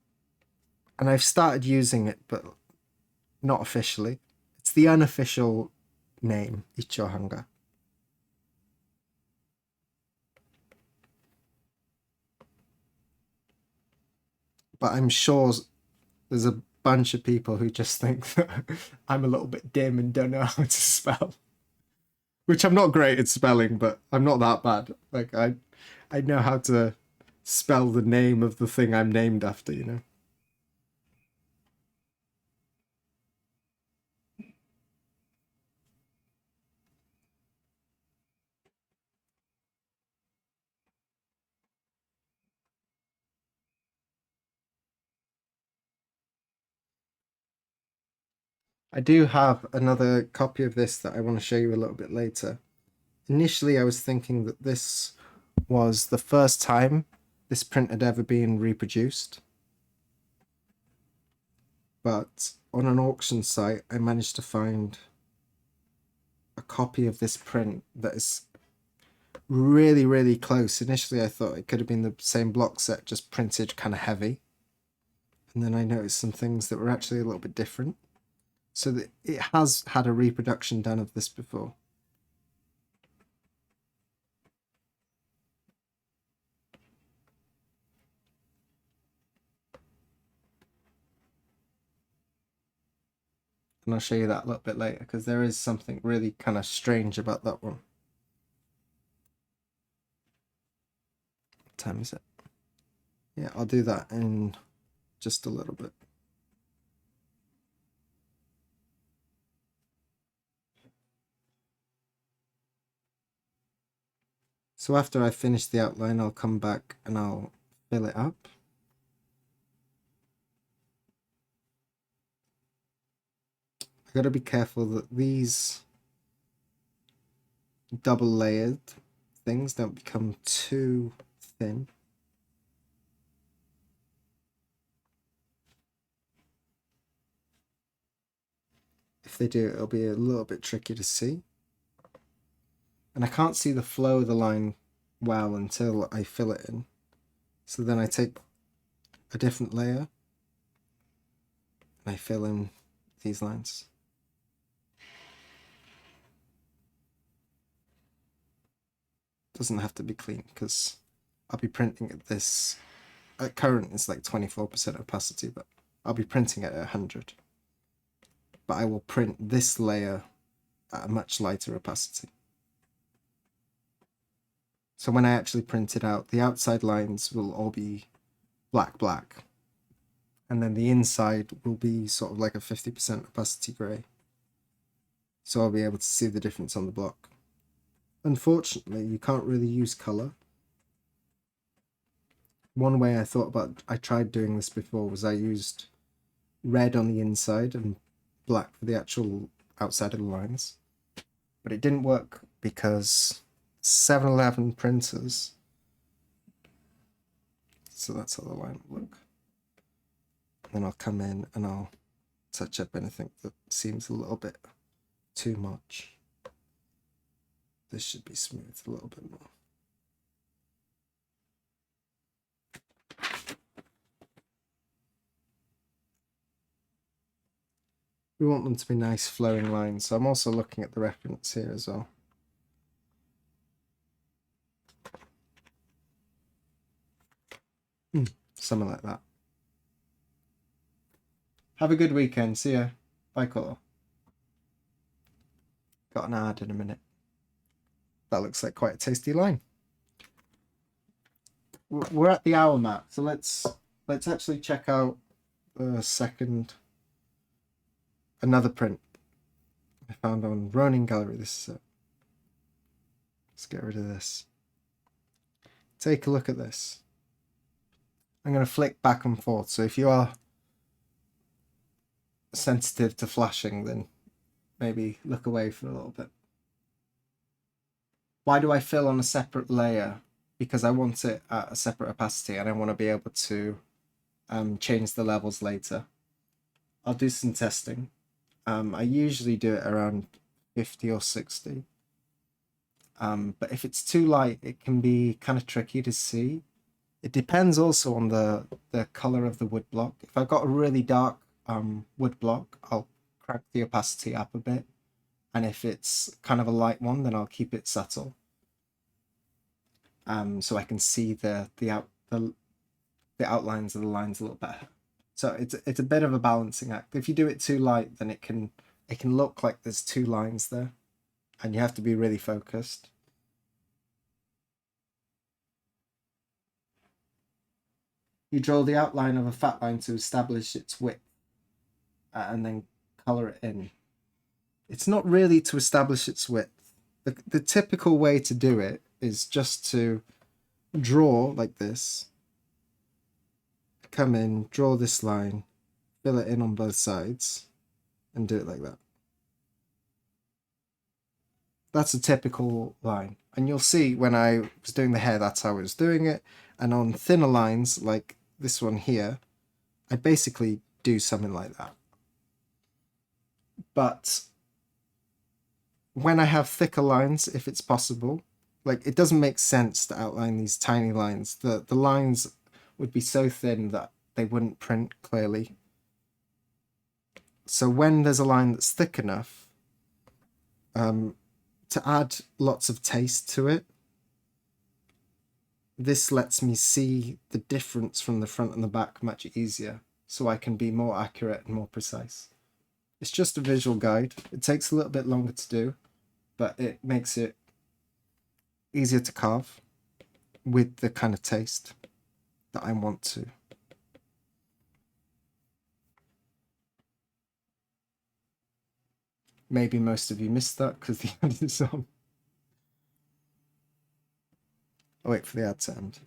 I've started using it, but not officially. It's the unofficial name, icho hanga. But I'm sure there's a bunch of people who just think that I'm a little bit dim and don't know how to spell. Which I'm not great at spelling, but I'm not that bad. Like I know how to spell the name of the thing I'm named after, you know. I do have another copy of this that I want to show you a little bit later. Initially, I was thinking that this was the first time this print had ever been reproduced. But on an auction site, I managed to find a copy of this print that is really, really close. Initially, I thought it could have been the same block set, just printed kind of heavy. And then I noticed some things that were actually a little bit different. So that it has had a reproduction done of this before. And I'll show you that a little bit later because there is something really kind of strange about that one. What time is it? Yeah, I'll do that in just a little bit. So after I finish the outline, I'll come back and I'll fill it up. I gotta be careful that these double layered things don't become too thin. If they do, it'll be a little bit tricky to see. And I can't see the flow of the line well until I fill it in. So then I take a different layer and I fill in these lines. Doesn't have to be clean because I'll be printing at this, at current it's like 24% opacity, but I'll be printing it at 100. But I will print this layer at a much lighter opacity. So when I actually print it out, the outside lines will all be black. And then the inside will be sort of like a 50% opacity grey. So I'll be able to see the difference on the block. Unfortunately, you can't really use colour. One way I tried doing this before was I used red on the inside and black for the actual outside of the lines. But it didn't work because 7-Eleven printers, so that's how the line will look. And then I'll come in and I'll touch up anything that seems a little bit too much. This should be smooth a little bit more. We want them to be nice flowing lines, so I'm also looking at the reference here as well. Something like that. Have a good weekend. See ya. Bye, Colo. Got an ad in a minute. That looks like quite a tasty line. We're at the hour mark, so let's actually check out another print I found on Ronin Gallery. This is it. Let's get rid of this. Take a look at this. I'm going to flick back and forth, so if you are sensitive to flashing, then maybe look away for a little bit. Why do I fill on a separate layer because I want it at a separate opacity and I want to be able to change the levels later. I'll do some testing. I usually do it around 50 or 60. But if it's too light, it can be kind of tricky to see. It depends also on the color of the woodblock. If I've got a really dark woodblock, I'll crank the opacity up a bit. And if it's kind of a light one, then I'll keep it subtle. So I can see the outlines of the lines a little better. So it's a bit of a balancing act. If you do it too light, then it can look like there's two lines there, and you have to be really focused. You draw the outline of a fat line to establish its width, and then color it in. It's not really to establish its width. The typical way to do it is just to draw like this, come in, draw this line, fill it in on both sides, and do it like that. That's a typical line. And you'll see when I was doing the hair, that's how I was doing it. And on thinner lines, like this one here, I basically do something like that. But when I have thicker lines, if it's possible, like it doesn't make sense to outline these tiny lines. The lines would be so thin that they wouldn't print clearly. So when there's a line that's thick enough, to add lots of taste to it, this lets me see the difference from the front and the back much easier, so I can be more accurate and more precise. It's just a visual guide. It takes a little bit longer to do, but it makes it easier to carve with the kind of taste that I want to. Maybe most of you missed that because the ad is on. I'll wait for the ad to end.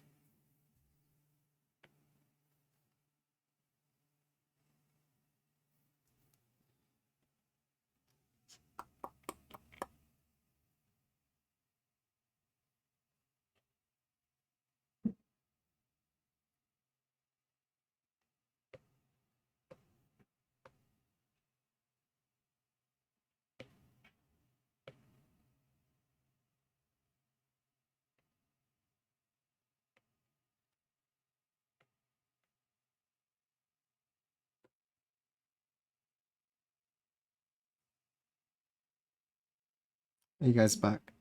Are you guys back?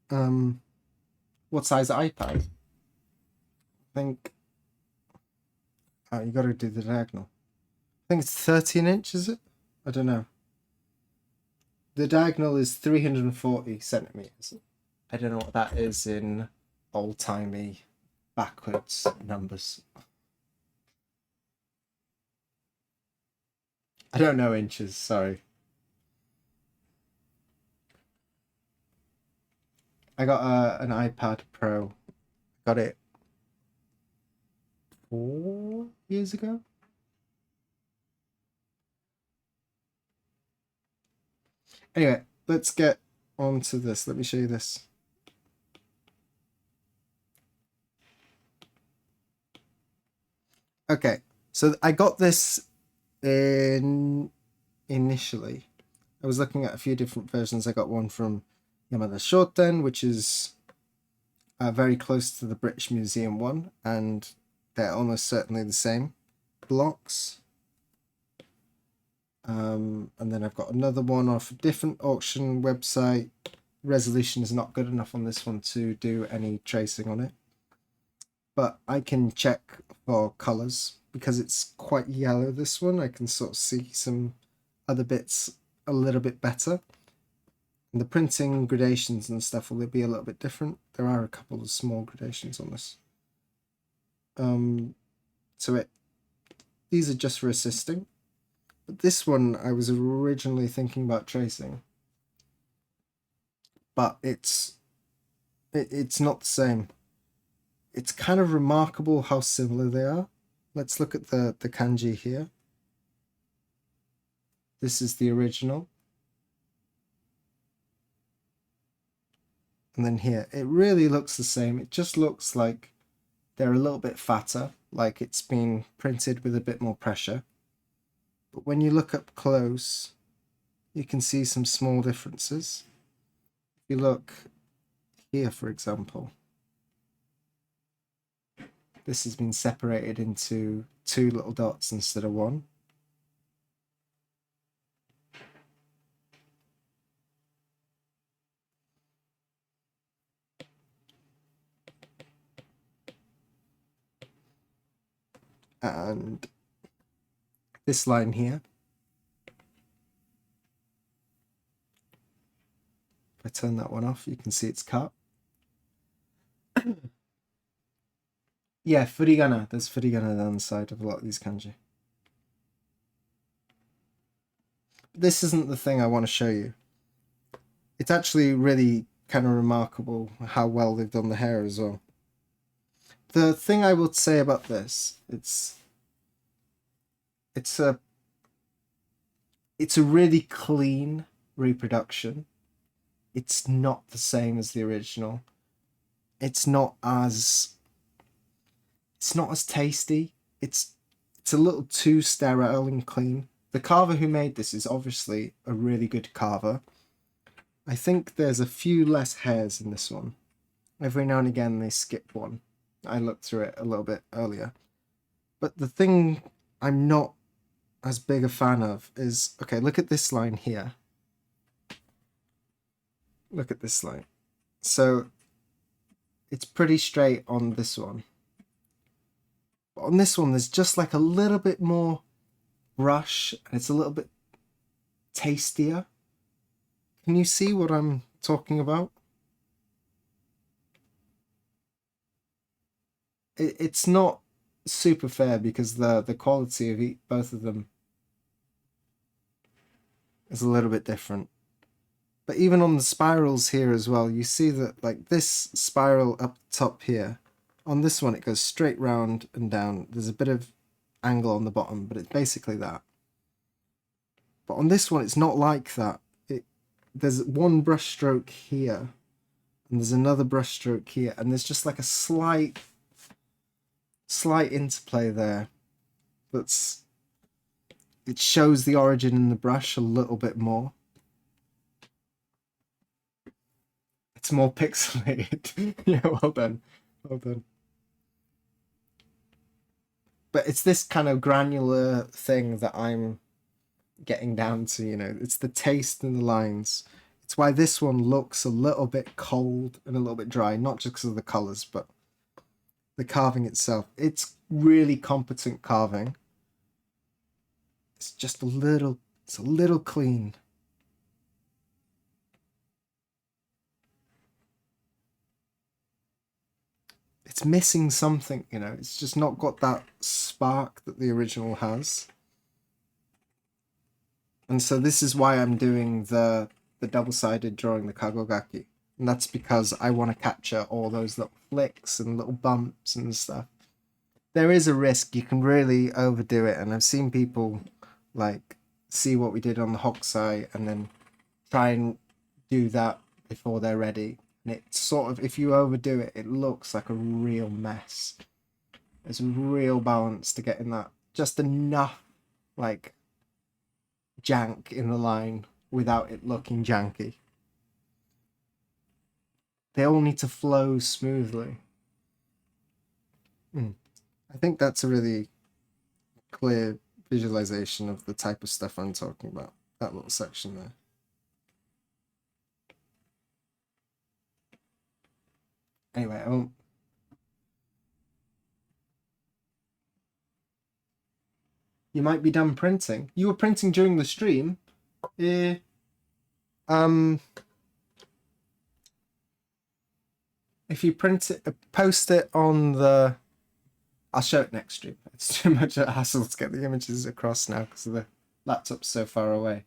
What size iPad? I think you got to do the diagonal. I think it's 13 inch, is it? I don't know. The diagonal is 340 centimeters. I don't know what that is in old-timey backwards numbers. I don't know inches, sorry. I got an iPad Pro. Got it 4 years ago. Anyway, let's get on to this. Let me show you this. Okay, so I got this initially. I was looking at a few different versions. I got one from Yamada Shoten, which is very close to the British Museum one, and they're almost certainly the same blocks. And then I've got another one off a different auction website. Resolution is not good enough on this one to do any tracing on it, but I can check for colors because it's quite yellow. This one I can sort of see some other bits a little bit better, and the printing gradations and stuff will be a little bit different. There are a couple of small gradations on this. So these are just for assisting. But this one I was originally thinking about tracing, but it's not the same. It's kind of remarkable how similar they are. Let's look at the kanji here. This is the original. and then here. It really looks the same. It just looks like they're a little bit fatter, like it's been printed with a bit more pressure. But when you look up close, you can see some small differences. If you look here, for example, this has been separated into 2 little dots instead of 1. And this line here, if I turn that one off, you can see it's cut. Yeah, furigana. There's furigana down the side of a lot of these kanji. This isn't the thing I want to show you. It's actually really kind of remarkable how well they've done the hair as well. The thing I would say about this, it's a really clean reproduction. It's not the same as the original. It's not as tasty. It's a little too sterile and clean. The carver who made this is obviously a really good carver. I think there's a few less hairs in this one. Every now and again they skip one. I looked through it a little bit earlier. But the thing I'm not as big a fan of is, okay, look at this line here. Look at this line. So it's pretty straight on this one. But on this one, there's just like a little bit more brush, and it's a little bit tastier. Can you see what I'm talking about? It's not super fair because the quality of both of them is a little bit different. But even on the spirals here as well, you see that like this spiral up top here, on this one it goes straight round and down. There's a bit of angle on the bottom, but it's basically that. But on this one, it's not like that. There's one brush stroke here, and there's another brush stroke here, and there's just like a slight interplay there. It shows the origin in the brush a little bit more. It's more pixelated. Yeah, well done. Well done. But it's this kind of granular thing that I'm getting down to, you know. It's the taste and the lines. It's why this one looks a little bit cold and a little bit dry, not just because of the colors, but the carving itself. It's really competent carving. It's just a little clean. It's missing something, you know. It's just not got that spark that the original has. And so this is why I'm doing the double-sided drawing, the kagogaki. And that's because I want to capture all those little flicks and little bumps and stuff. There is a risk you can really overdo it, and I've seen people like see what we did on the Hokusai and then try and do that before they're ready. And it's sort of, if you overdo it, it looks like a real mess. There's a real balance to getting that just enough like jank in the line without it looking janky. They all need to flow smoothly. I think that's a really clear visualization of the type of stuff I'm talking about, that little section there. Anyway, I won't... You might be done printing. You were printing during the stream. If you print it, post it on the... I'll show it next stream. It's too much a hassle to get the images across now because the laptop's so far away.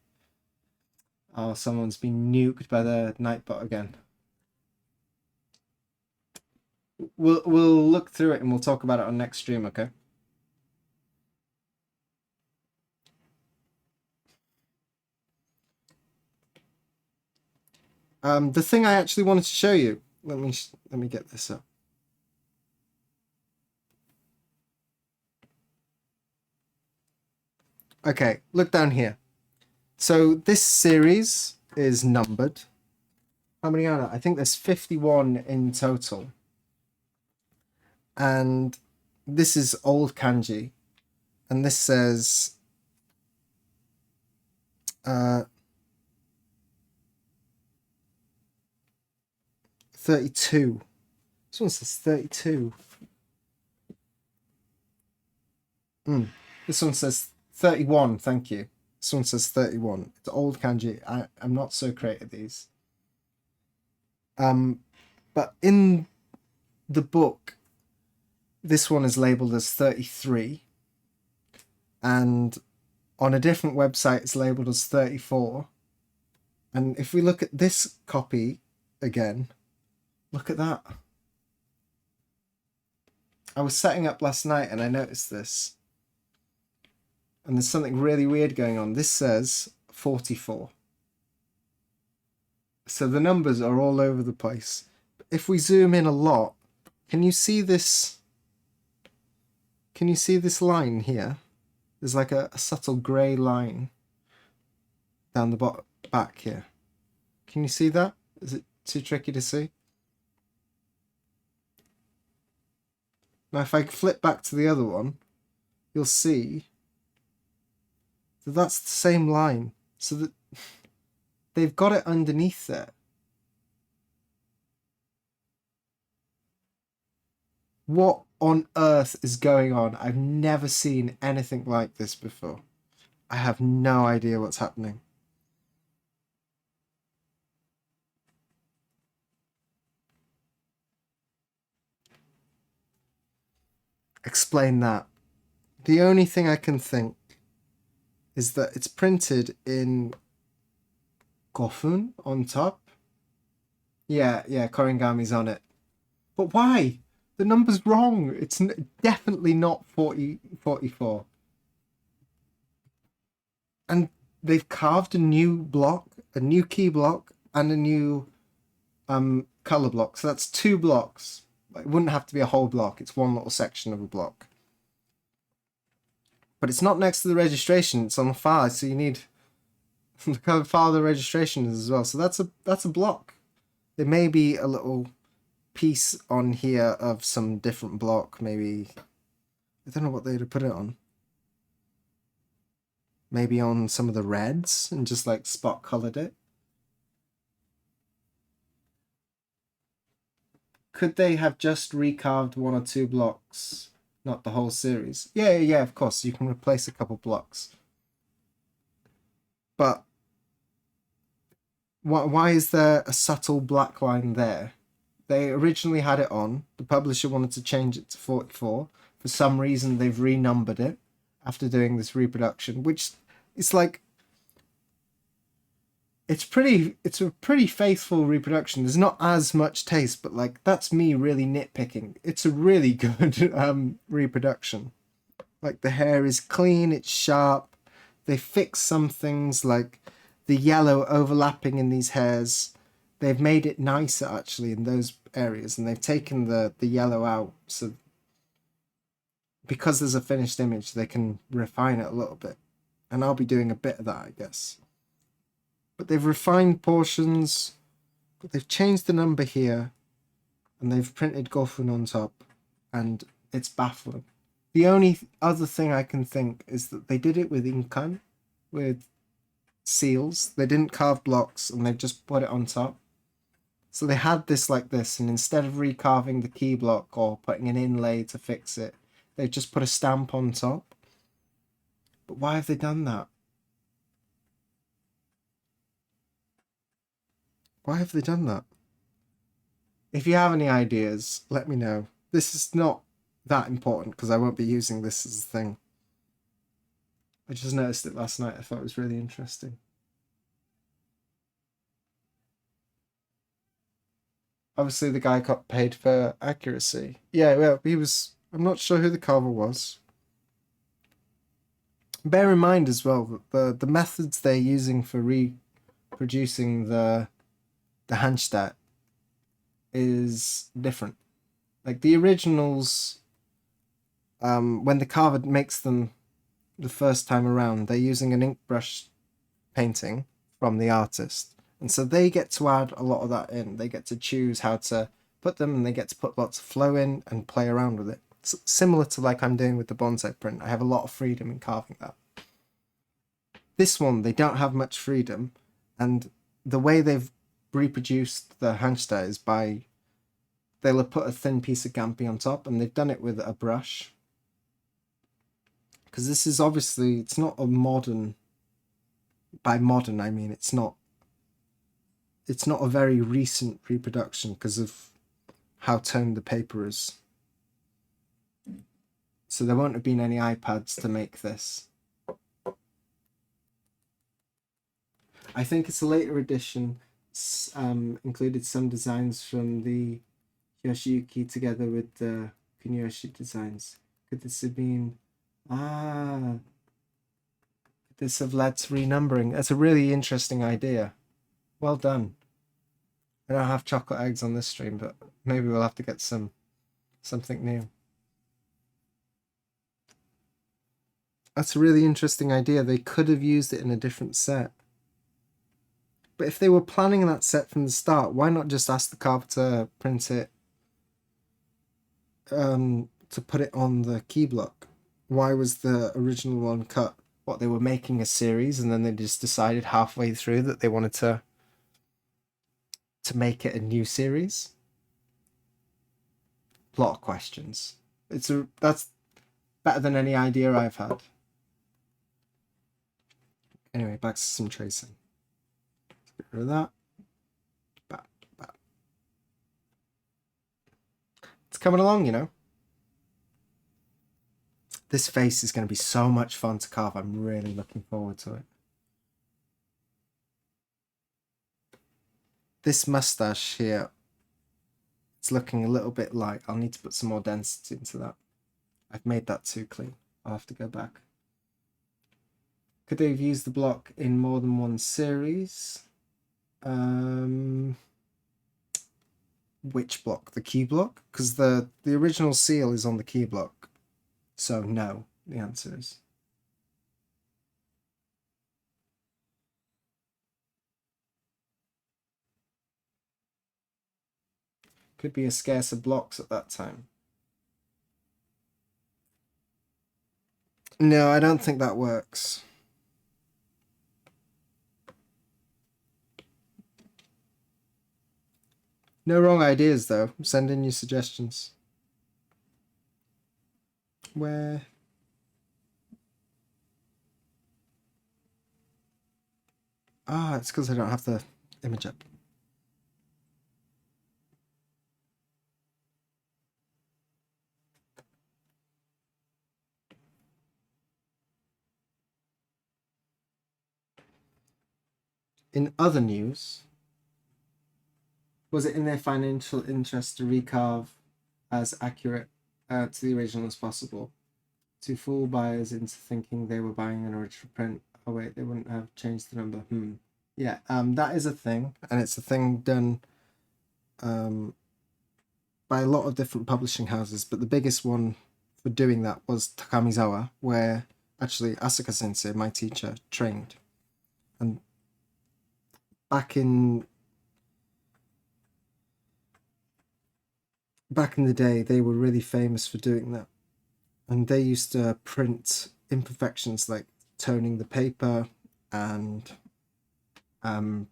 Oh, someone's been nuked by the Nightbot again. We'll look through it and we'll talk about it on next stream, okay? The thing I actually wanted to show you. Let me get this up. Okay, look down here. So this series is numbered. How many are there? I think there's 51 in total. And this is old kanji. And this says 32. This one says 32. This one says 31, thank you. This one says 31. It's old kanji. I'm not so great at these. But in the book, this one is labeled as 33. And on a different website, it's labeled as 34. And if we look at this copy again, look at that. I was setting up last night and I noticed this. And there's something really weird going on. This says 44. So the numbers are all over the place. If we zoom in a lot, can you see this? Can you see this line here? There's like a subtle grey line down the back here. Can you see that? Is it too tricky to see? Now if I flip back to the other one, you'll see that that's the same line. So that they've got it underneath there. What on earth is going on? I've never seen anything like this before. I have no idea what's happening. Explain that. The only thing I can think is that it's printed in Gofun on top. Yeah, Korigami's on it. But why? The number's wrong. It's definitely not 44. And they've carved a new block, a new key block, and a new color block. So that's 2 blocks. It wouldn't have to be a whole block. It's one little section of a block. But it's not next to the registration. It's on the far, so you need look how far the registration is as well. So that's a block. There may be a little piece on here of some different block. Maybe I don't know what they'd have put it on. Maybe on some of the reds and just like spot colored it. Could they have just recarved 1 or 2 blocks? Not the whole series. Yeah, of course. You can replace a couple blocks. But why is there a subtle black line there? They originally had it on. The publisher wanted to change it to 44. For some reason, they've renumbered it after doing this reproduction, which it's like it's a pretty faithful reproduction. There's not as much taste, but like that's me really nitpicking. It's a really good reproduction. Like the hair is clean, it's sharp. They fix some things like the yellow overlapping in these hairs. They've made it nicer actually in those areas, and they've taken the yellow out. So because there's a finished image, they can refine it a little bit. And I'll be doing a bit of that, I guess. But they've refined portions, but they've changed the number here, and they've printed Gofun on top, and it's baffling. The only other thing I can think is that they did it with inkan, with seals. They didn't carve blocks, and they've just put it on top. So they had this like this, and instead of recarving the key block or putting an inlay to fix it, they've just put a stamp on top. But why have they done that? Why have they done that? If you have any ideas, let me know. This is not that important because I won't be using this as a thing. I just noticed it last night. I thought it was really interesting. Obviously, the guy got paid for accuracy. Yeah, well, he was... I'm not sure who the carver was. Bear in mind as well that the methods they're using for reproducing the the Handstatt is different. Like the originals, when the carver makes them the first time around, they're using an ink brush painting from the artist. And so they get to add a lot of that in. They get to choose how to put them, and they get to put lots of flow in and play around with it. It's similar to like I'm doing with the bonsai print. I have a lot of freedom in carving that. This one, they don't have much freedom, and the way they've reproduced the Handstatt is by they'll have put a thin piece of Gampi on top, and they've done it with a brush. Because this is obviously, it's not a modern, by modern I mean it's not a very recent reproduction because of how toned the paper is. So there won't have been any iPads to make this. I think it's a later edition. Included some designs from the Yoshiyuki together with the Kunyoshi designs. Could this have been... could this have led to renumbering? That's a really interesting idea. Well done. I don't have chocolate eggs on this stream, but maybe we'll have to get something new. That's a really interesting idea. They could have used it in a different set. But if they were planning that set from the start, why not just ask the carver to print it, to put it on the key block? Why was the original one cut? What, they were making a series and then they just decided halfway through that they wanted to make it a new series? A lot of questions. That's better than any idea I've had. Anyway, back to some tracing. Get rid of that. It's coming along, you know. This face is going to be so much fun to carve. I'm really looking forward to it. This mustache here, it's looking a little bit light. I'll need to put some more density into that. I've made that too clean. I'll have to go back. Could they have used the block in more than one series? Which block? The key block? Because the original seal is on the key block. So no, the answer is. Could be a scarce of blocks at that time. No, I don't think that works. No wrong ideas, though. Send in your suggestions. Where? Ah, it's because I don't have the image up. In other news, was it in their financial interest to recarve as accurate to the original as possible, to fool buyers into thinking they were buying an original print? Oh wait, they wouldn't have changed the number. Yeah, that is a thing, and it's a thing done by a lot of different publishing houses, but the biggest one for doing that was Takamizawa, where actually Asuka Sensei, my teacher, trained. And back in the day, they were really famous for doing that. And they used to print imperfections like toning the paper and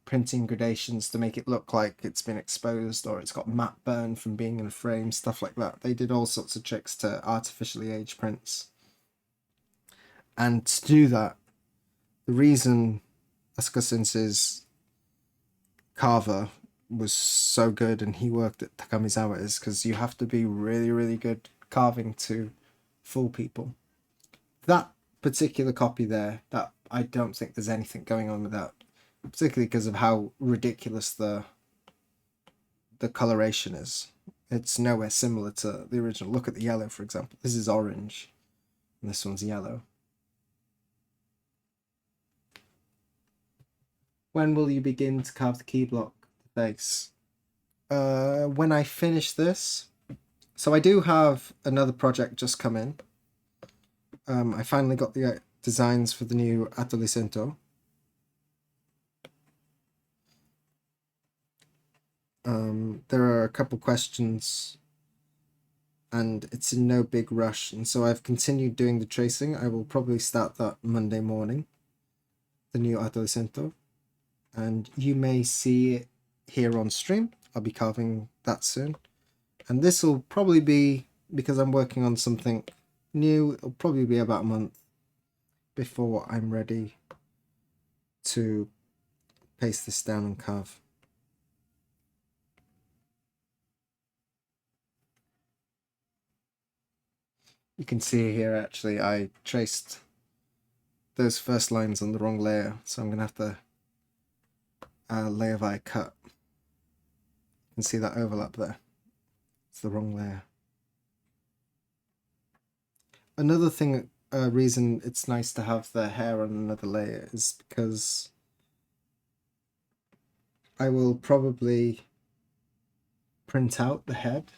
printing gradations to make it look like it's been exposed or it's got matte burn from being in a frame, stuff like that. They did all sorts of tricks to artificially age prints. And to do that, the reason Asuka Sensei's carver was so good and he worked at Takamizawa is because you have to be really, really good carving to fool people. That particular copy there, that I don't think there's anything going on with that, particularly because of how ridiculous the coloration is. It's nowhere similar to the original. Look at the yellow, for example. This is orange and this one's yellow. When will you begin to carve the key block? face. When I finish this, so I do have another project just come in. I finally got the designs for the new Adolescento. There are a couple questions and it's in no big rush, and so I've continued doing the tracing. I will probably start that Monday morning, the new Adolescento, and you may see it here on stream. I'll be carving that soon, and this will probably be, because I'm working on something new, it'll probably be about a month before I'm ready to paste this down and carve. You can see here actually I traced those first lines on the wrong layer, so I'm going to have to layer by cut. You can see that overlap there. It's the wrong layer. Another thing, reason it's nice to have the hair on another layer is because I will probably print out the head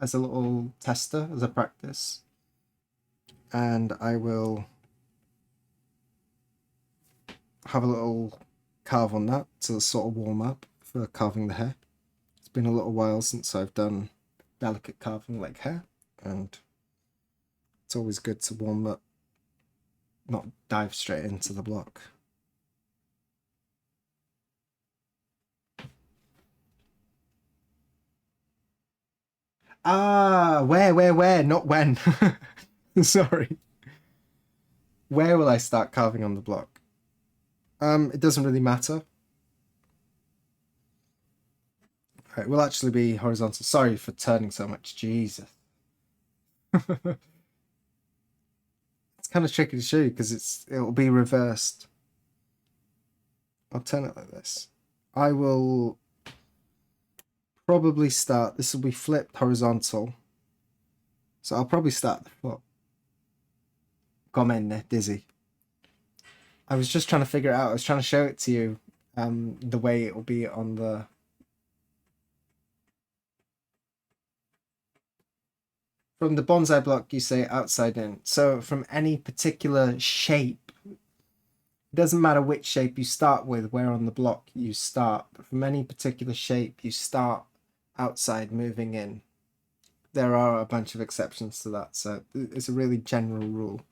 as a little tester, as a practice, and I will have a little carve on that to sort of warm up for carving the hair. It's been a little while since I've done delicate carving like hair, and it's always good to warm up, not dive straight into the block. Ah, where? Not when. Sorry. Where will I start carving on the block? It doesn't really matter. It will actually be horizontal. Sorry for turning so much. Jesus. It's kind of tricky to show you because it'll be reversed. I'll turn it like this. I will probably start, this will be flipped horizontal. So I'll probably start the foot. Come in there, dizzy. I was just trying to figure it out. I was trying to show it to you, the way it will be on the... From the bonsai block, you say outside in. So from any particular shape, it doesn't matter which shape you start with, where on the block you start, but from any particular shape, you start outside moving in. There are a bunch of exceptions to that, so it's a really general rule.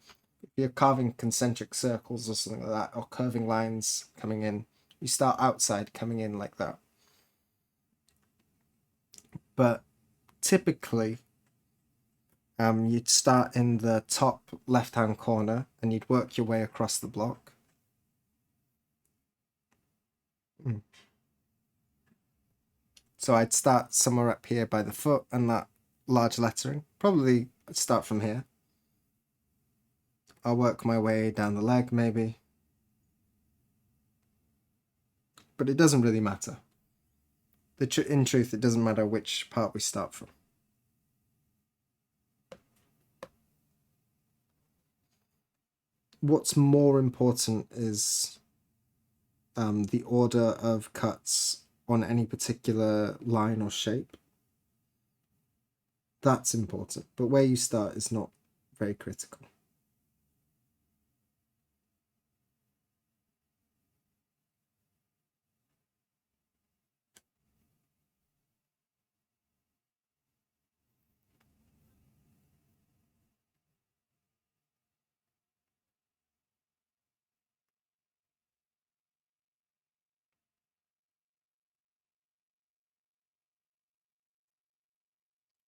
If you're carving concentric circles or something like that, or curving lines coming in, you start outside coming in like that. But typically, you'd start in the top left-hand corner and you'd work your way across the block. So I'd start somewhere up here by the foot and that large lettering. Probably I'd start from here. I'll work my way down the leg maybe. But it doesn't really matter. In truth, it doesn't matter which part we start from. What's more important is the order of cuts on any particular line or shape. That's important, but where you start is not very critical.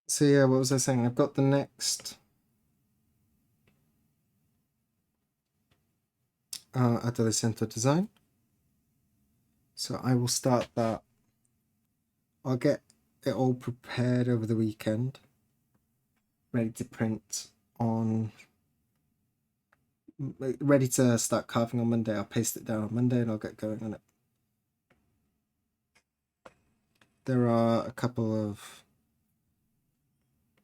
So yeah, what was I saying? I've got the next Adolescento design. So I will start that. I'll get it all prepared over the weekend, ready to print on, ready to start carving on Monday. I'll paste it down on Monday and I'll get going on it. There are a couple of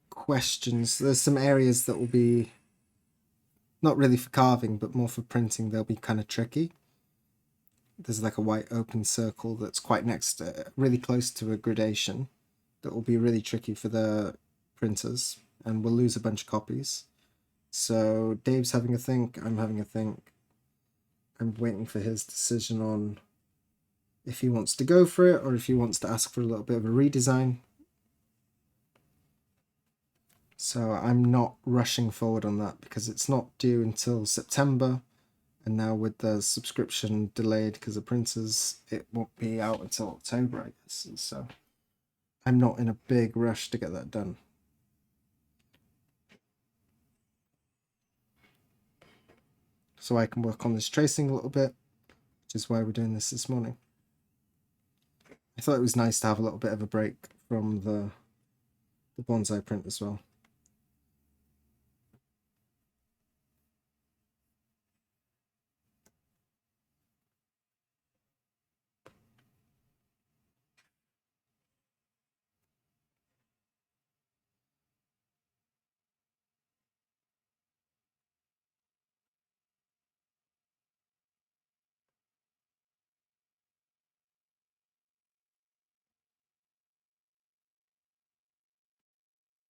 questions. There's some areas that will be not really for carving, but more for printing. They'll be kind of tricky. there's like a white open circle that's quite next to, really close to a gradation that will be really tricky for the printers, and we'll lose a bunch of copies. So Dave's having a think, I'm having a think. I'm waiting for his decision on if he wants to go for it or if he wants to ask for a little bit of a redesign. So I'm not rushing forward on that because it's not due until September. And now with the subscription delayed because of printers, it won't be out until October, I guess. And so I'm not in a big rush to get that done. So I can work on this tracing a little bit, which is why we're doing this morning. I thought it was nice to have a little bit of a break from the bonsai print as well.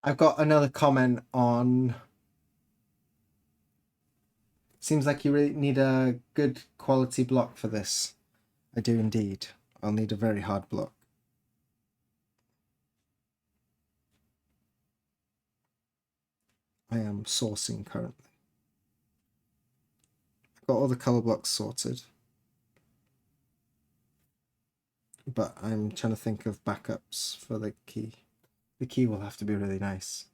I've got another comment on. Seems like you really need a good quality block for this. I do indeed. I'll need a very hard block. I am sourcing currently. I've got all the color blocks sorted, but I'm trying to think of backups for the key. The key will have to be really nice.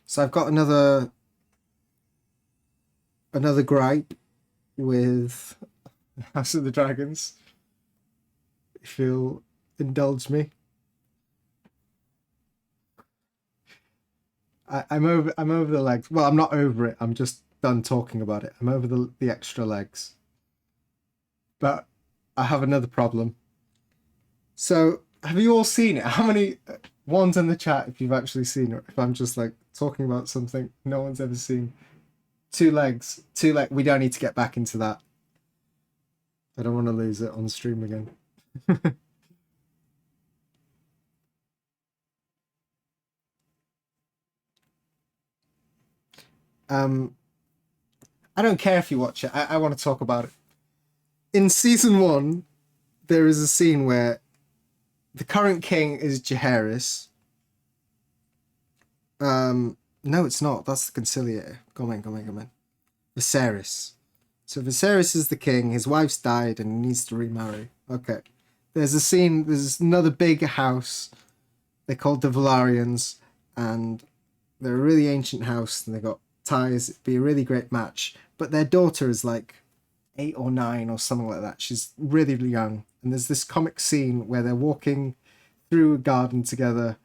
So I've got another gripe with House of the Dragons, if you'll indulge me. I'm over the legs. Well, I'm not over it. I'm just done talking about it. I'm over the extra legs. But I have another problem. So have you all seen it? How many ones in the chat if you've actually seen it? If I'm just like talking about something no one's ever seen. Two legs. We don't need to get back into that. I don't want to lose it on stream again. I don't care if you watch it. I want to talk about it. In season 1, there is a scene where the current king is Jaehaerys. No, it's not. That's the conciliator. Go on. Viserys. So Viserys is the king. His wife's died and he needs to remarry. Okay. There's a scene. There's another big house. They're called the Valarians, and they're a really ancient house, and they got ties. It'd be a really great match. But their daughter is like 8 or 9 or something like that. She's really, really young. And there's this comic scene where they're walking through a garden together,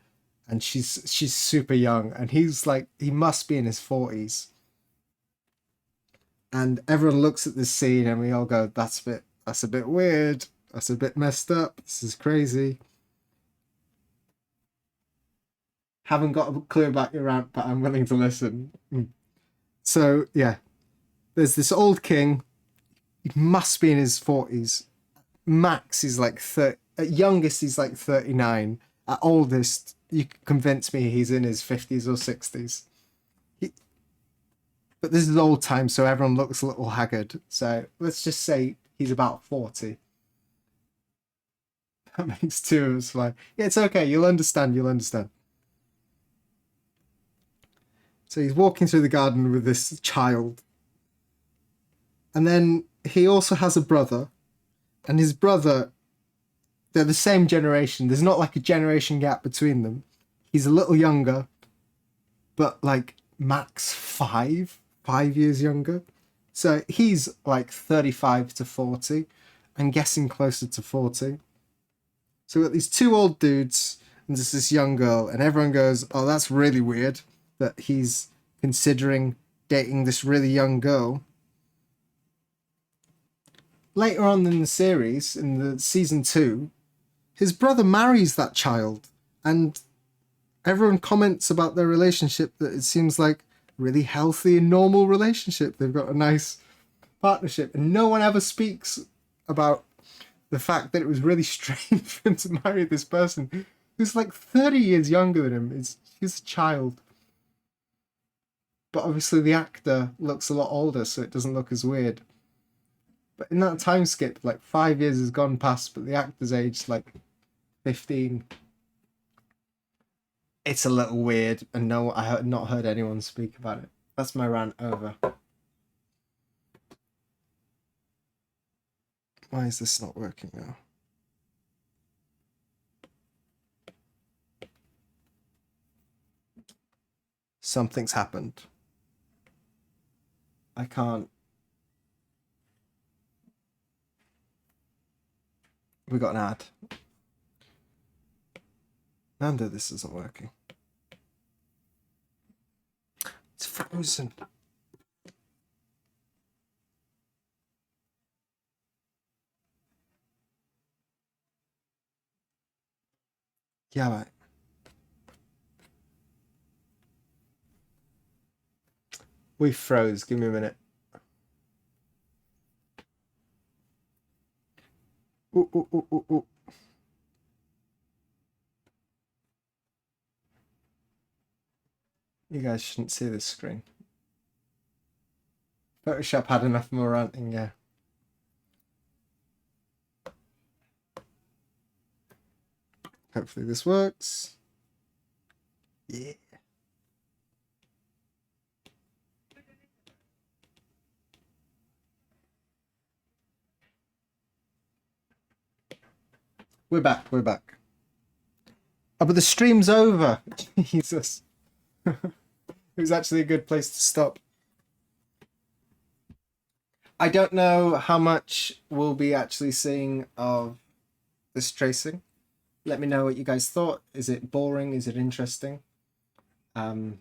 and she's super young, and he's like, he must be in his 40s. And everyone looks at this scene and we all go, that's a bit weird. That's a bit messed up. This is crazy. Haven't got a clue about your rant, but I'm willing to listen. So yeah, there's this old king. He must be in his 40s. Max is like 30. At youngest, he's like 39. At oldest, you can convince me he's in his 50s or 60s. But this is old time, so everyone looks a little haggard. So let's just say he's about 40. That makes 2 of us fine. Yeah, it's okay. You'll understand. So he's walking through the garden with this child. And then he also has a brother. And his brother, they're the same generation. There's not like a generation gap between them. He's a little younger, but like max 5 years younger. So he's like 35 to 40. I'm guessing closer to 40. So we've got these 2 old dudes and there's this young girl, and everyone goes, oh, that's really weird that he's considering dating this really young girl. Later on in the series, in the season 2, his brother marries that child, and everyone comments about their relationship that it seems like a really healthy and normal relationship. They've got a nice partnership, and no one ever speaks about the fact that it was really strange for him to marry this person who's like 30 years younger than him. He's a child. But obviously the actor looks a lot older, so it doesn't look as weird. But in that time skip, like 5 years has gone past, but the actor's aged like 15. It's a little weird, and no, I have not heard anyone speak about it. That's my rant over. Why is this not working now? Something's happened. I can't. We got an ad. No wonder this isn't working. It's frozen. Yeah, right. We froze. Give me a minute. Ooh, ooh, ooh, ooh, ooh. You guys shouldn't see this screen. Photoshop had enough more ranting, yeah. Hopefully this works. Yeah. We're back. Oh, but the stream's over. Jesus. It was actually a good place to stop. I don't know how much we'll be actually seeing of this tracing. Let me know what you guys thought. Is it boring? Is it interesting? I'm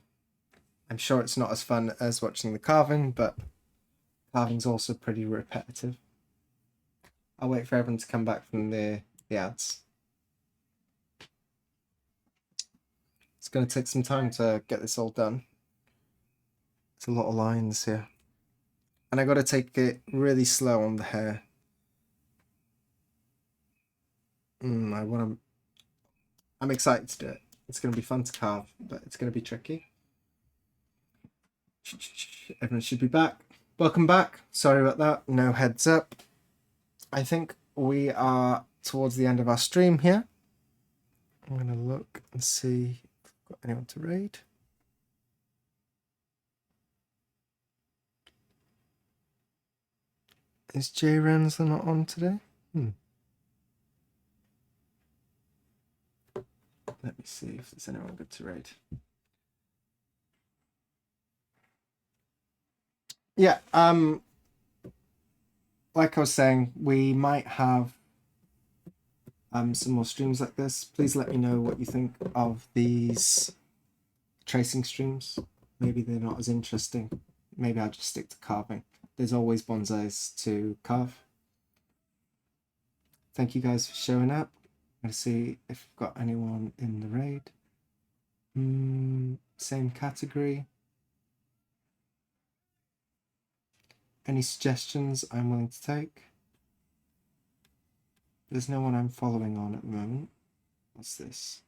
sure it's not as fun as watching the carving, but carving's also pretty repetitive. I'll wait for everyone to come back from the ads. It's going to take some time to get this all done. It's a lot of lines here. And I got to take it really slow on the hair. I'm excited to do it. It's going to be fun to carve, but it's going to be tricky. Everyone should be back. Welcome back. Sorry about that. No heads up. I think we are towards the end of our stream here. I'm going to look and see if we've got anyone to raid. Is Jay Rensley not on today? Let me see if there's anyone good to raid. Yeah, like I was saying, we might have some more streams like this. Please let me know what you think of these tracing streams. Maybe they're not as interesting. Maybe I'll just stick to carving. There's always bonsais to carve. Thank you guys for showing up. I'm going to see if we've got anyone in the raid. Same category. Any suggestions I'm willing to take? There's no one I'm following on at the moment. What's this?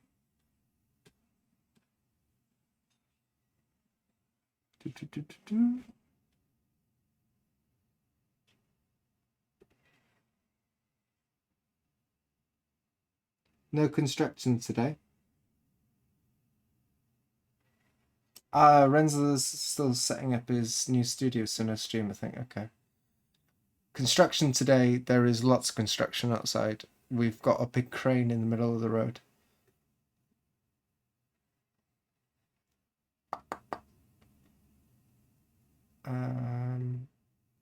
No construction today. Renzo's still setting up his new studio, so no stream, I think. Okay. Construction today, there is lots of construction outside. We've got a big crane in the middle of the road.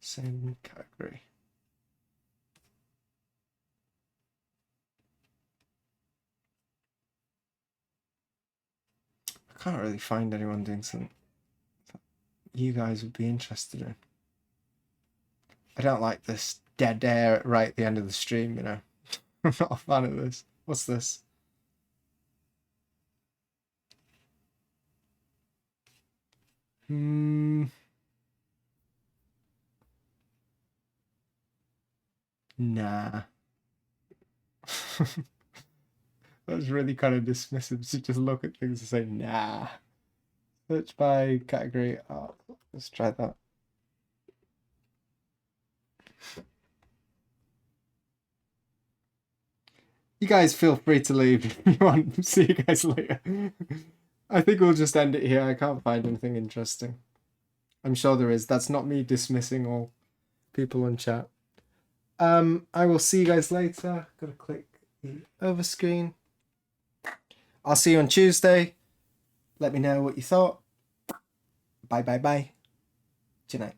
Same category. I can't really find anyone doing something that you guys would be interested in. I don't like this dead air right at the end of the stream, you know. I'm not a fan of this. What's this? Nah. That's really kind of dismissive to just look at things and say, nah. Search by category. Oh, let's try that. You guys feel free to leave if you want. See you guys later. I think we'll just end it here. I can't find anything interesting. I'm sure there is. That's not me dismissing all people on chat. I will see you guys later. Gotta click the over screen. I'll see you on Tuesday. Let me know what you thought. Bye, bye, bye. Good night.